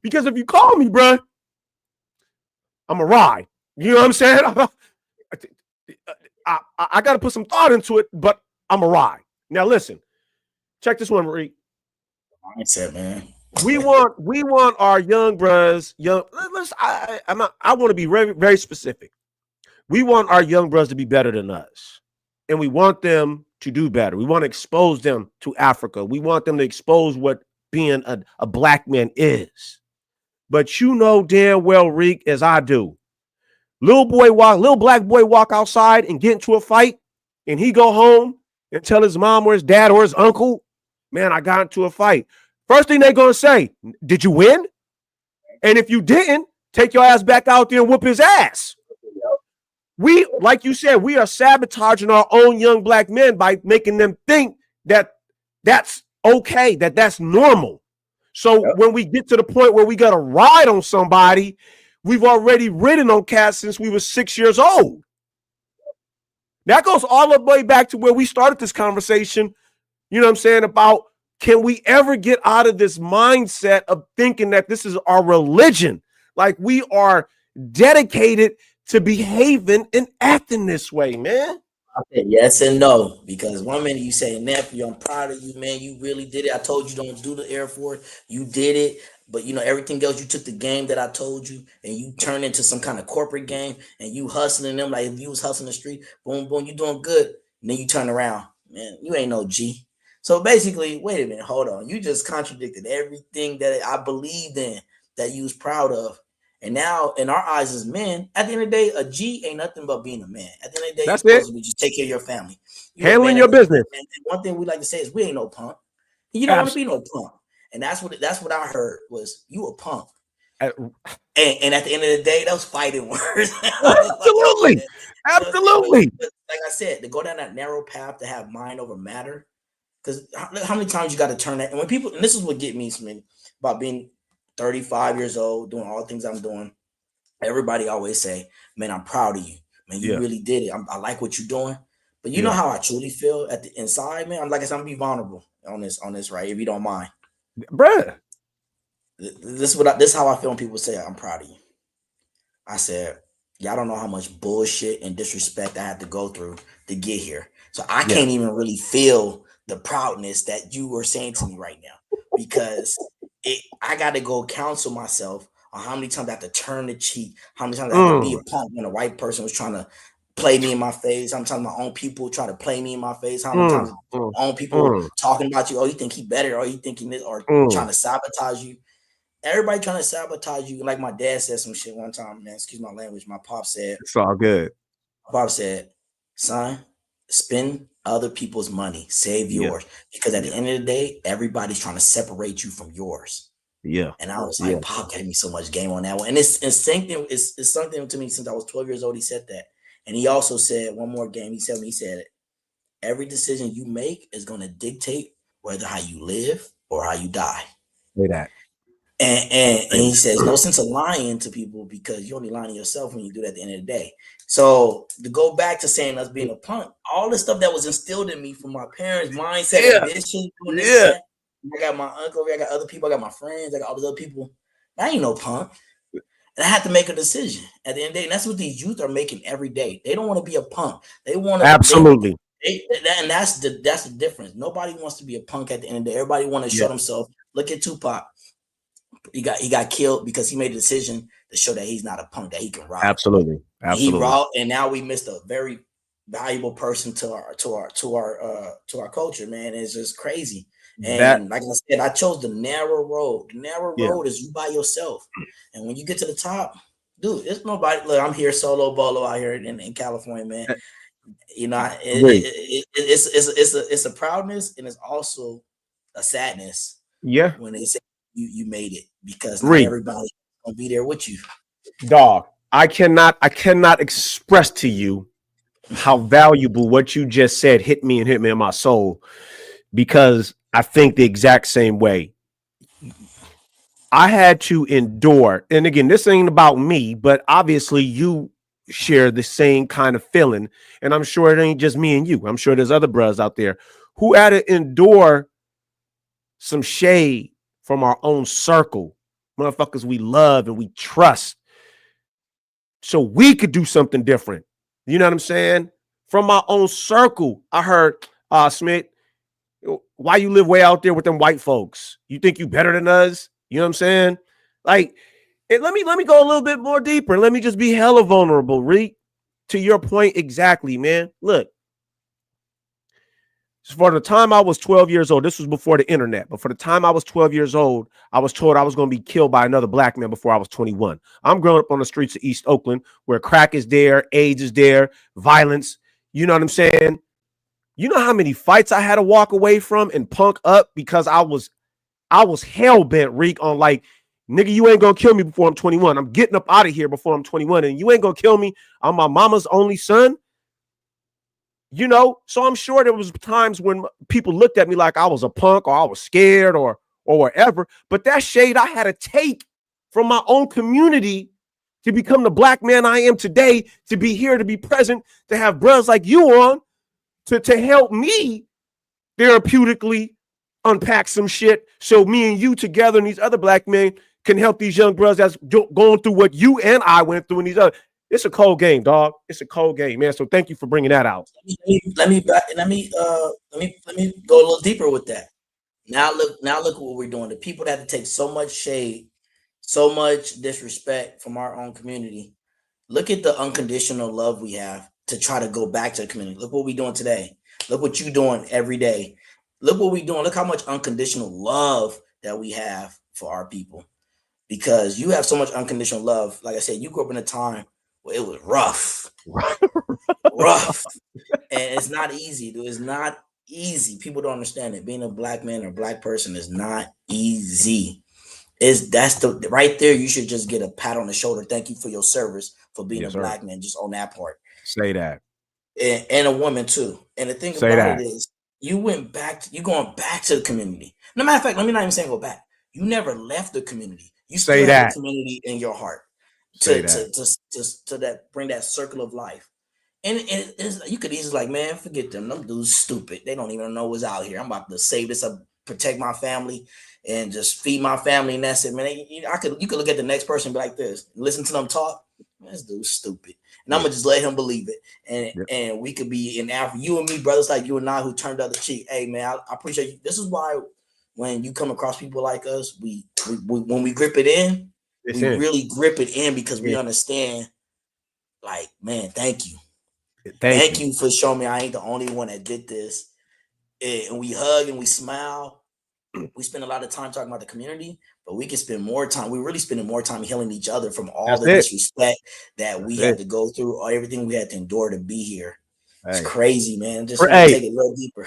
because if you call me, bro, I'm a ride. You know what I'm saying? I got to put some thought into it, but I'm a ride. Now, listen, Check this one, Marie. Mindset, man. We want our young brothers, I want to be very, very specific. We want our young brothers to be better than us. And we want them to do better. We want to expose them to Africa. We want them to expose what being a black man is. But you know damn well, Reek, as I do, little black boy walk outside and get into a fight, and he go home and tell his mom or his dad or his uncle, man, I got into a fight. First thing they're going to say, did you win? And if you didn't, take your ass back out there and whoop his ass. We, like you said, we are sabotaging our own young black men by making them think that that's okay, that that's normal. So when we get to the point where we got to ride on somebody, we've already ridden on cats since we were 6 years old. That goes all the way back to where we started this conversation, you know what I'm saying, about can we ever get out of this mindset of thinking that this is our religion? Like we are dedicated to behaving and acting this way, man. I said yes and no, because one minute you say, nephew, I'm proud of you, man. You really did it. I told you don't do the Air Force. You did it. But, you know, everything else, you took the game that I told you and you turned into some kind of corporate game and you hustling them like if you was hustling the street. Boom, boom, you doing good. And then you turn around. Man, you ain't no G. So basically, wait a minute, hold on. You just contradicted everything that I believed in that you was proud of. And now, in our eyes as men, at the end of the day, a G ain't nothing but being a man. At the end of the day, that's you're supposed to be just take care of your family. Handling your business. And one thing we like to say is we ain't no punk. You don't want to be no punk. And that's what I heard was you a punk. And at the end of the day, those fighting words. Absolutely. Absolutely. But like I said, to go down that narrow path to have mind over matter. Because how many times you got to turn that? And when people, and this is what get me, Smitty, about being 35 years old, doing all the things I'm doing. Everybody always say, man, I'm proud of you. Man, you really did it. I like what you're doing. But you know how I truly feel at the inside, man? Like I said, I'm going to be vulnerable on this, right? If you don't mind. Bruh. This is how I feel when people say, I'm proud of you. I said, y'all don't know how much bullshit and disrespect I had to go through to get here. So I can't even really feel the proudness that you were saying to me right now, because I got to go counsel myself on how many times I have to turn the cheek, how many times I have to be a punk when a white person was trying to play me in my face, how many times my own people try to play me in my face, how many times my own people talking about you, oh, you think he better, or you thinking this, or trying to sabotage you. Everybody trying to sabotage you. Like my dad said some shit one time, man, excuse my language. My pop said, it's all good. My pop said, son, spend other people's money, save yours. Because at the end of the day, everybody's trying to separate you from yours. Yeah. And I was like, Pop gave me so much game on that one. And it's something to me since I was 12 years old. He said that. And he also said one more game. He said it. Every decision you make is going to dictate whether how you live or how you die. Say that. And he says, no sense of lying to people, because you're only lying to yourself when you do that at the end of the day. So to go back to saying us being a punk, all the stuff that was instilled in me from my parents' mindset, ambition, I got my uncle, I got other people, I got my friends, I got all these other people. I ain't no punk. And I had to make a decision at the end of the day. And that's what these youth are making every day. They don't want to be a punk. They want to absolutely. And that's the difference. Nobody wants to be a punk at the end of the day. Everybody want to show themselves. Look at Tupac. He got killed because he made a decision to show that he's not a punk, that he can rock. Absolutely. He rocked, and now we missed a very valuable person to our culture, man. It's just crazy. And like I said, I chose the narrow road. The narrow road is you by yourself. And when you get to the top, dude, it's nobody. Look, I'm here solo bolo out here in California, man. You know, it's a proudness, and it's also a sadness. Yeah. When they say you made it, because not everybody gonna be there with you. Dog, I cannot express to you how valuable what you just said hit me in my soul, because I think the exact same way. I had to endure, and again, this ain't about me, but obviously you share the same kind of feeling, and I'm sure it ain't just me and you. I'm sure there's other brothers out there who had to endure some shade from our own circle, motherfuckers we love and we trust, so we could do something different. You know what I'm saying? From my own circle, I heard, Smith, Why you live way out there with them white folks? You think you better than us? You know what I'm saying? Like, let me go a little bit more deeper. Let me just be hella vulnerable, Reek. To your point exactly, man. Look, for the time I was 12 years old, this was before the internet, but for the time I was 12 years old, I was told I was going to be killed by another black man before I was 21. I'm growing up on the streets of East Oakland where crack is there, AIDS is there, violence. You know what I'm saying? You know how many fights I had to walk away from and punk up because I was hell bent, Reek, on like, nigga, you ain't gonna kill me before I'm 21. I'm getting up out of here before I'm 21, and you ain't gonna kill me. I'm my mama's only son. You know, so I'm sure there was times when people looked at me like I was a punk or I was scared or whatever. But that shade I had to take from my own community to become the black man I am today, to be here, to be present, to have brothers like you on, to help me therapeutically unpack some shit so me and you together and these other black men can help these young brothers that's going through what you and I went through and these other. It's a cold game, dog. It's a cold game, man. So thank you for bringing that out. Let me go a little deeper with that. Now look what we're doing. The people that have to take so much shade, so much disrespect from our own community. Look at the unconditional love we have to try to go back to the community. Look what we're doing today. Look what you're doing every day. Look what we're doing. Look how much unconditional love that we have for our people. Because you have so much unconditional love. Like I said, you grew up in a time where it was rough. rough. And it's not easy, dude. It's not easy. People don't understand it. Being a black man or black person is not easy. That's the right there. You should just get a pat on the shoulder. Thank you for your service for being a black man, just on that part. Say that. And a woman too. And the thing about it is, you went back. You going back to the community. No matter of fact, let me not even say go back. You never left the community. You still have the community in your heart to that bring that circle of life. And you could easily like, man, forget them. Them dudes stupid. They don't even know what's out here. I'm about to save this up, protect my family, and just feed my family. And that's it, man. You could look at the next person and be like this, listen to them talk. Man, this dude's stupid. And I'm gonna just let him believe it. And we could be in Africa. You and me, brothers like you and I, who turned the other cheek. Hey, man, I appreciate you. This is why when you come across people like us, we when we grip it in, really grip it in because we understand. Like, man, thank you. Thank you for showing me I ain't the only one that did this. And we hug and we smile. We spend a lot of time talking about the community, but we can spend more time. We're really spending more time healing each other from all the disrespect that we had to go through, or everything we had to endure to be here. It's crazy, man. Just take it a little deeper.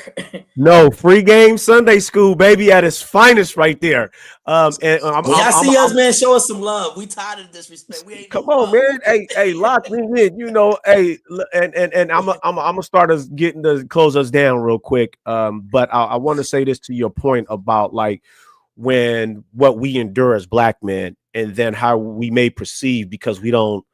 No, free game Sunday school, baby, at its finest, right there. Y'all see us, man. Show us some love. We tired of disrespect. We ain't come on, man. Hey, lock me in. You know, hey, and I'm gonna start us getting to close us down real quick. But I want to say this to your point about like when what we endure as black men, and then how we may perceive because we don't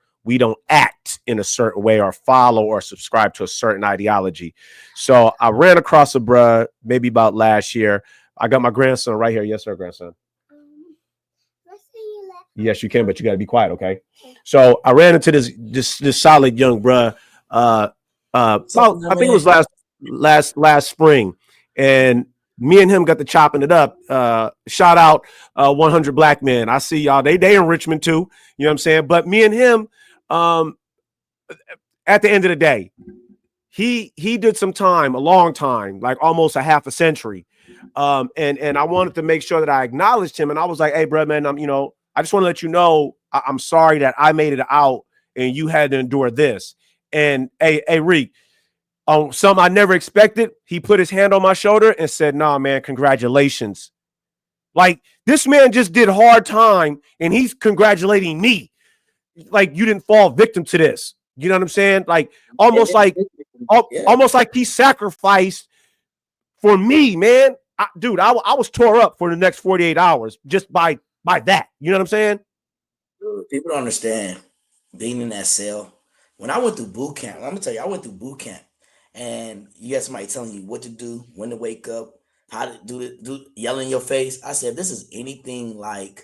act in a certain way or follow or subscribe to a certain ideology. So I ran across a bruh maybe about last year. I got my grandson right here. Yes, sir, grandson. Yes, you can, but you got to be quiet, okay? So I ran into this solid young bruh. I think it was last spring, and me and him got to chopping it up. Shout out 100 Black Men. I see y'all. They in Richmond too. You know what I'm saying? But me and him, at the end of the day, he did some time, a long time, like almost a half a century. And I wanted to make sure that I acknowledged him. And I was like, hey, bro, man, I just want to let you know, I'm sorry that I made it out and you had to endure this. And hey, Reek, something I never expected, he put his hand on my shoulder and said, nah, man, congratulations. Like, this man just did hard time and he's congratulating me. Like, you didn't fall victim to this. You know what I'm saying? Like, almost like he sacrificed for me, man. I was tore up for the next 48 hours just by that. You know what I'm saying? People don't understand being in that cell. When I went through boot camp, I'm gonna tell you, I went through boot camp, and you got somebody telling you what to do, when to wake up, how to do yelling in your face. I said, this is anything like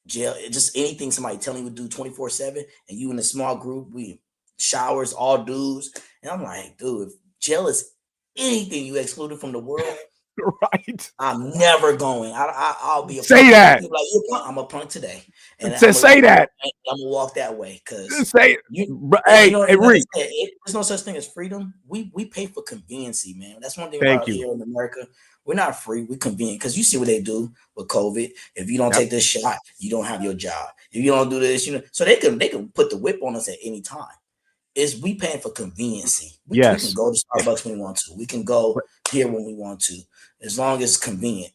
jail, just anything somebody telling you to do 24/7, and you in a small group, we showers, all dudes, and I'm like, dude, if jail is anything you excluded from the world, Right. I'm never going. I'll be a Say punk. that. Like, you're a punk. I'm a punk today, and Say that. I'm gonna walk that way because Say, you. You hey, know, hey, and like I Reek. said, there's no such thing as freedom. We pay for conveniency, man. That's one thing Thank about you. here in America. We're not free. We convenient because you see what they do with COVID. If you don't Yep. take this shot, you don't have your job. If you don't do this, so they can put the whip on us at any time. Is we paying for conveniency. We can Yes. go to Starbucks when we want to. We can go here when we want to, as long as it's convenient.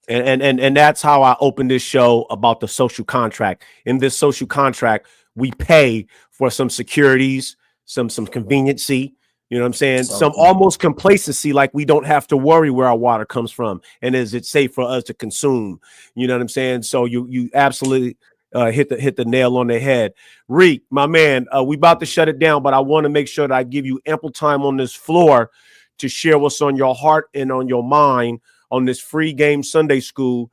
And that's how I opened this show about the social contract. In this social contract, we pay for some securities, some conveniency. You know what I'm saying? So Some almost complacency, like we don't have to worry where our water comes from, and is it safe for us to consume? You know what I'm saying? So you absolutely hit the nail on the head. Reek, my man, we about to shut it down, but I want to make sure that I give you ample time on this floor to share what's on your heart and on your mind on this free game Sunday school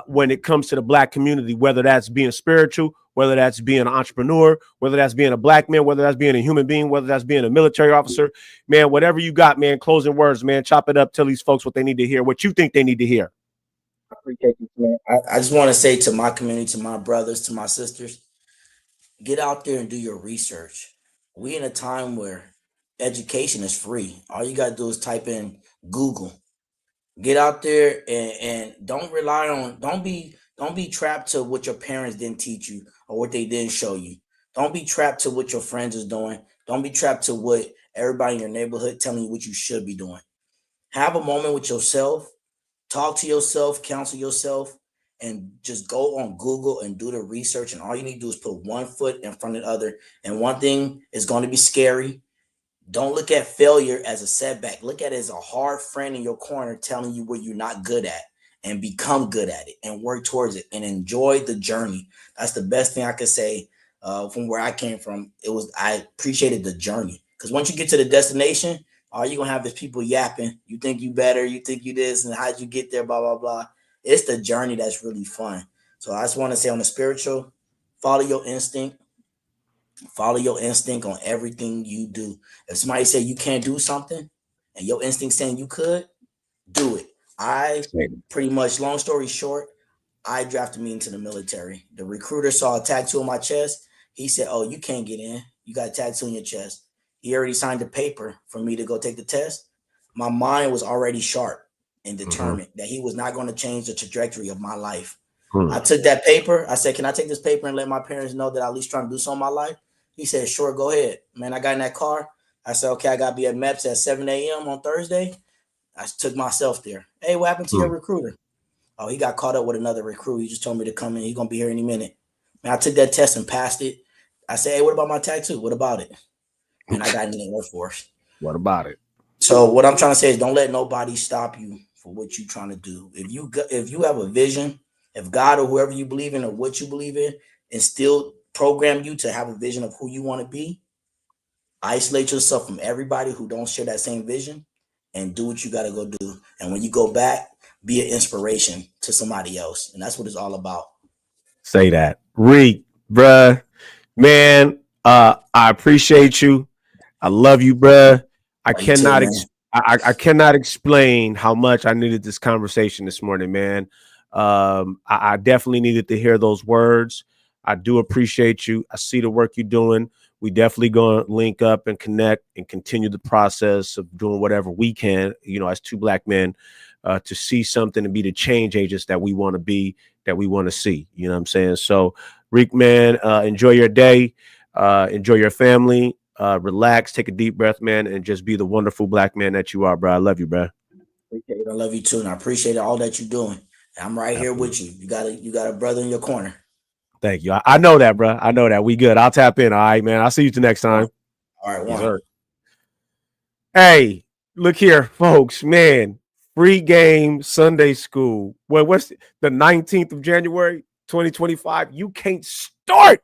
when it comes to the Black community, whether that's being spiritual, whether that's being an entrepreneur, whether that's being a Black man, whether that's being a human being, whether that's being a military officer, man, whatever you got, man, closing words, man, chop it up, tell these folks what they need to hear, what you think they need to hear. I appreciate you, man. I just want to say to my community, to my brothers, to my sisters, get out there and do your research. We in a time where education is free. All you gotta do is type in Google. Get out there and don't rely on don't be trapped to what your parents didn't teach you or what they didn't show you. Don't be trapped to what your friends is doing. Don't be trapped to what everybody in your neighborhood telling you what you should be doing. Have a moment with yourself, talk to yourself, counsel yourself, and just go on Google and do the research. And all you need to do is put one foot in front of the other. And one thing is going to be scary. Don't look at failure as a setback. Look at it as a hard friend in your corner telling you what you're not good at, and become good at it and work towards it and enjoy the journey. That's the best thing I could say from where I came from. I appreciated the journey, because once you get to the destination, all you're going to have is people yapping. You think you better, you think you this, and how'd you get there, blah, blah, blah. It's the journey that's really fun. So I just want to say on the spiritual, follow your instinct. Follow your instinct on everything you do. If somebody say you can't do something and your instinct saying you could, do it. I pretty much, long story short, I drafted me into the military. The recruiter saw a tattoo on my chest. He said, "Oh, you can't get in. You got a tattoo on your chest." He already signed the paper for me to go take the test. My mind was already sharp and determined that he was not going to change the trajectory of my life. I took that paper. I said, "Can I take this paper and let my parents know that I'm at least trying to do something in my life?" He said, "Sure, go ahead." Man, I got in that car. I said, "Okay, I got to be at MEPS at 7 a.m. on Thursday." I took myself there. "Hey, what happened to your recruiter?" "Oh, he got caught up with another recruit. He just told me to come in. He's going to be here any minute." Man, I took that test and passed it. I said, "Hey, what about my tattoo? What about it?" And I got in the Air Force. What about it? So what I'm trying to say is, don't let nobody stop you for what you're trying to do. If you have a vision, if God or whoever you believe in or what you believe in, and still program you to have a vision of who you want to be, isolate yourself from everybody who don't share that same vision, and do what you got to go do. And when you go back, be an inspiration to somebody else. And that's what it's all about. Say that. Reek, bruh, man, I appreciate you. I love you, bruh. I You too, cannot man. I cannot explain how much I needed this conversation this morning, man. I definitely needed to hear those words. I do appreciate you. I see the work you're doing. We definitely going to link up and connect and continue the process of doing whatever we can, you know, as two Black men, to see something and be the change agents that we want to be, that we want to see. You know what I'm saying? So, Reek, man, enjoy your day. Enjoy your family. Relax, take a deep breath, man, and just be the wonderful Black man that you are, bro. I love you, bro. Appreciate it. I love you too, and I appreciate all that you're doing. And I'm right here with you. You got a brother in your corner. Thank you. I know that, bro. I know that. We good. I'll tap in. All right, man. I'll see you till next time. All right, Yes, one. sir. Hey, look here, folks, man. Free game Sunday school. Well, what's the 19th of January, 2025? You can't start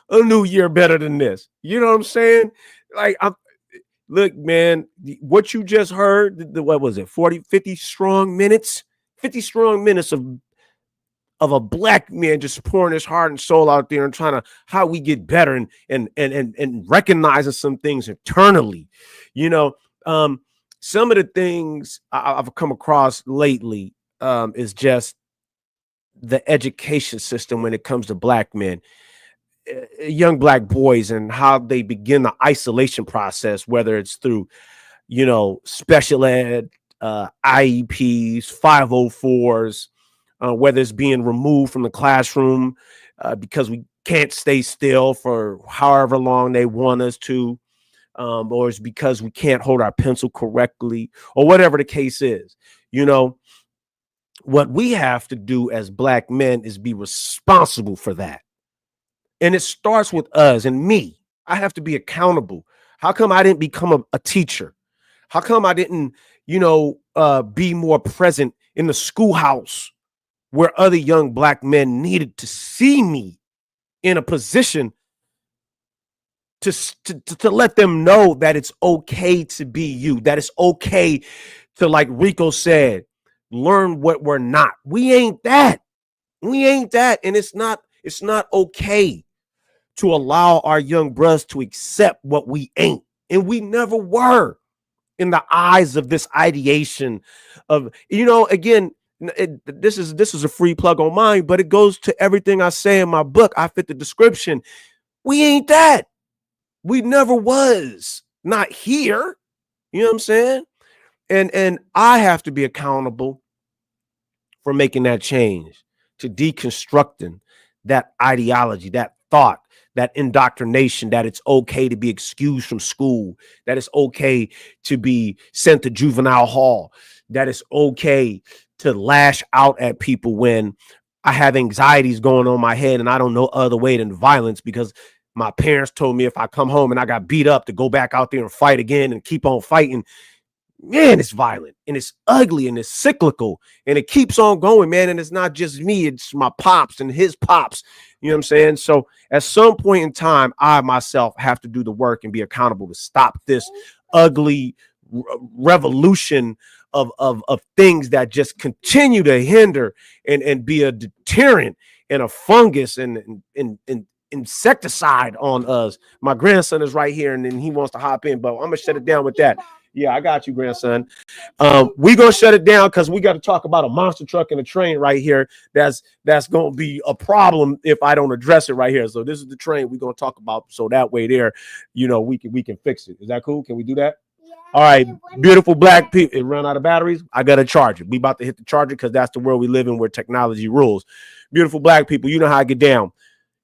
a new year better than this. You know what I'm saying? Like, look, man, what you just heard, what was it, 40, 50 strong minutes? 50 strong minutes of a Black man just pouring his heart and soul out there and trying to how we get better and recognizing some things internally, you know. some of the things I've come across lately is just the education system when it comes to black men, young black boys, and how they begin the isolation process, whether it's through, special ed, IEPs, 504s, whether it's being removed from the classroom because we can't stay still for however long they want us to, or it's because we can't hold our pencil correctly, or whatever the case is. What we have to do as black men is be responsible for that. And it starts with us and me. I have to be accountable. How come I didn't become a teacher? How come I didn't, be more present in the schoolhouse where other young black men needed to see me in a position to let them know that it's okay to be you, that it's okay to, like Rico said, learn what we're not. We ain't that. And it's not okay to allow our young brothers to accept what we ain't. And we never were in the eyes of this ideation of, again, this is a free plug on mine, but it goes to everything I say in my book. I fit the description. We ain't that. We never was. Not here. You know what I'm saying? And I have to be accountable for making that change, to deconstructing that ideology, that thought, that indoctrination, that it's okay to be excused from school, that it's okay to be sent to juvenile hall, that it's okay to lash out at people when I have anxieties going on in my head and I don't know other way than violence, because my parents told me if I come home and I got beat up to go back out there and fight again and keep on fighting. Man, it's violent and it's ugly and it's cyclical and it keeps on going, man. And it's not just me, it's my pops and his pops. You know what I'm saying? So at some point in time, I myself have to do the work and be accountable to stop this ugly revolution of things that just continue to hinder and be a deterrent and a fungus and insecticide on us. My grandson is right here and then he wants to hop in, but I'm gonna shut it down with that. Yeah, I got you, grandson. We gonna shut it down because we got to talk about a monster truck and a train right here. That's gonna be a problem if I don't address it right here. So this is the train we're gonna talk about. So that way, there, we can fix it. Is that cool? Can we do that? Yeah. All right, beautiful black people. It ran out of batteries. I gotta charge it. We about to hit the charger because that's the world we live in, where technology rules. Beautiful black people, you know how I get down.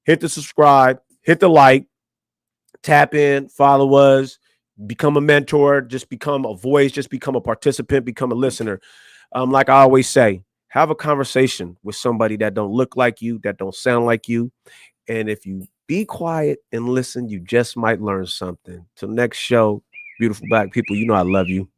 Hit the subscribe, hit the like, tap in, follow us. Become a mentor, just become a voice, just become a participant, become a listener. Like I always say, have a conversation with somebody that don't look like you, that don't sound like you. And if you be quiet and listen, you just might learn something. Till next show, beautiful black people, I love you.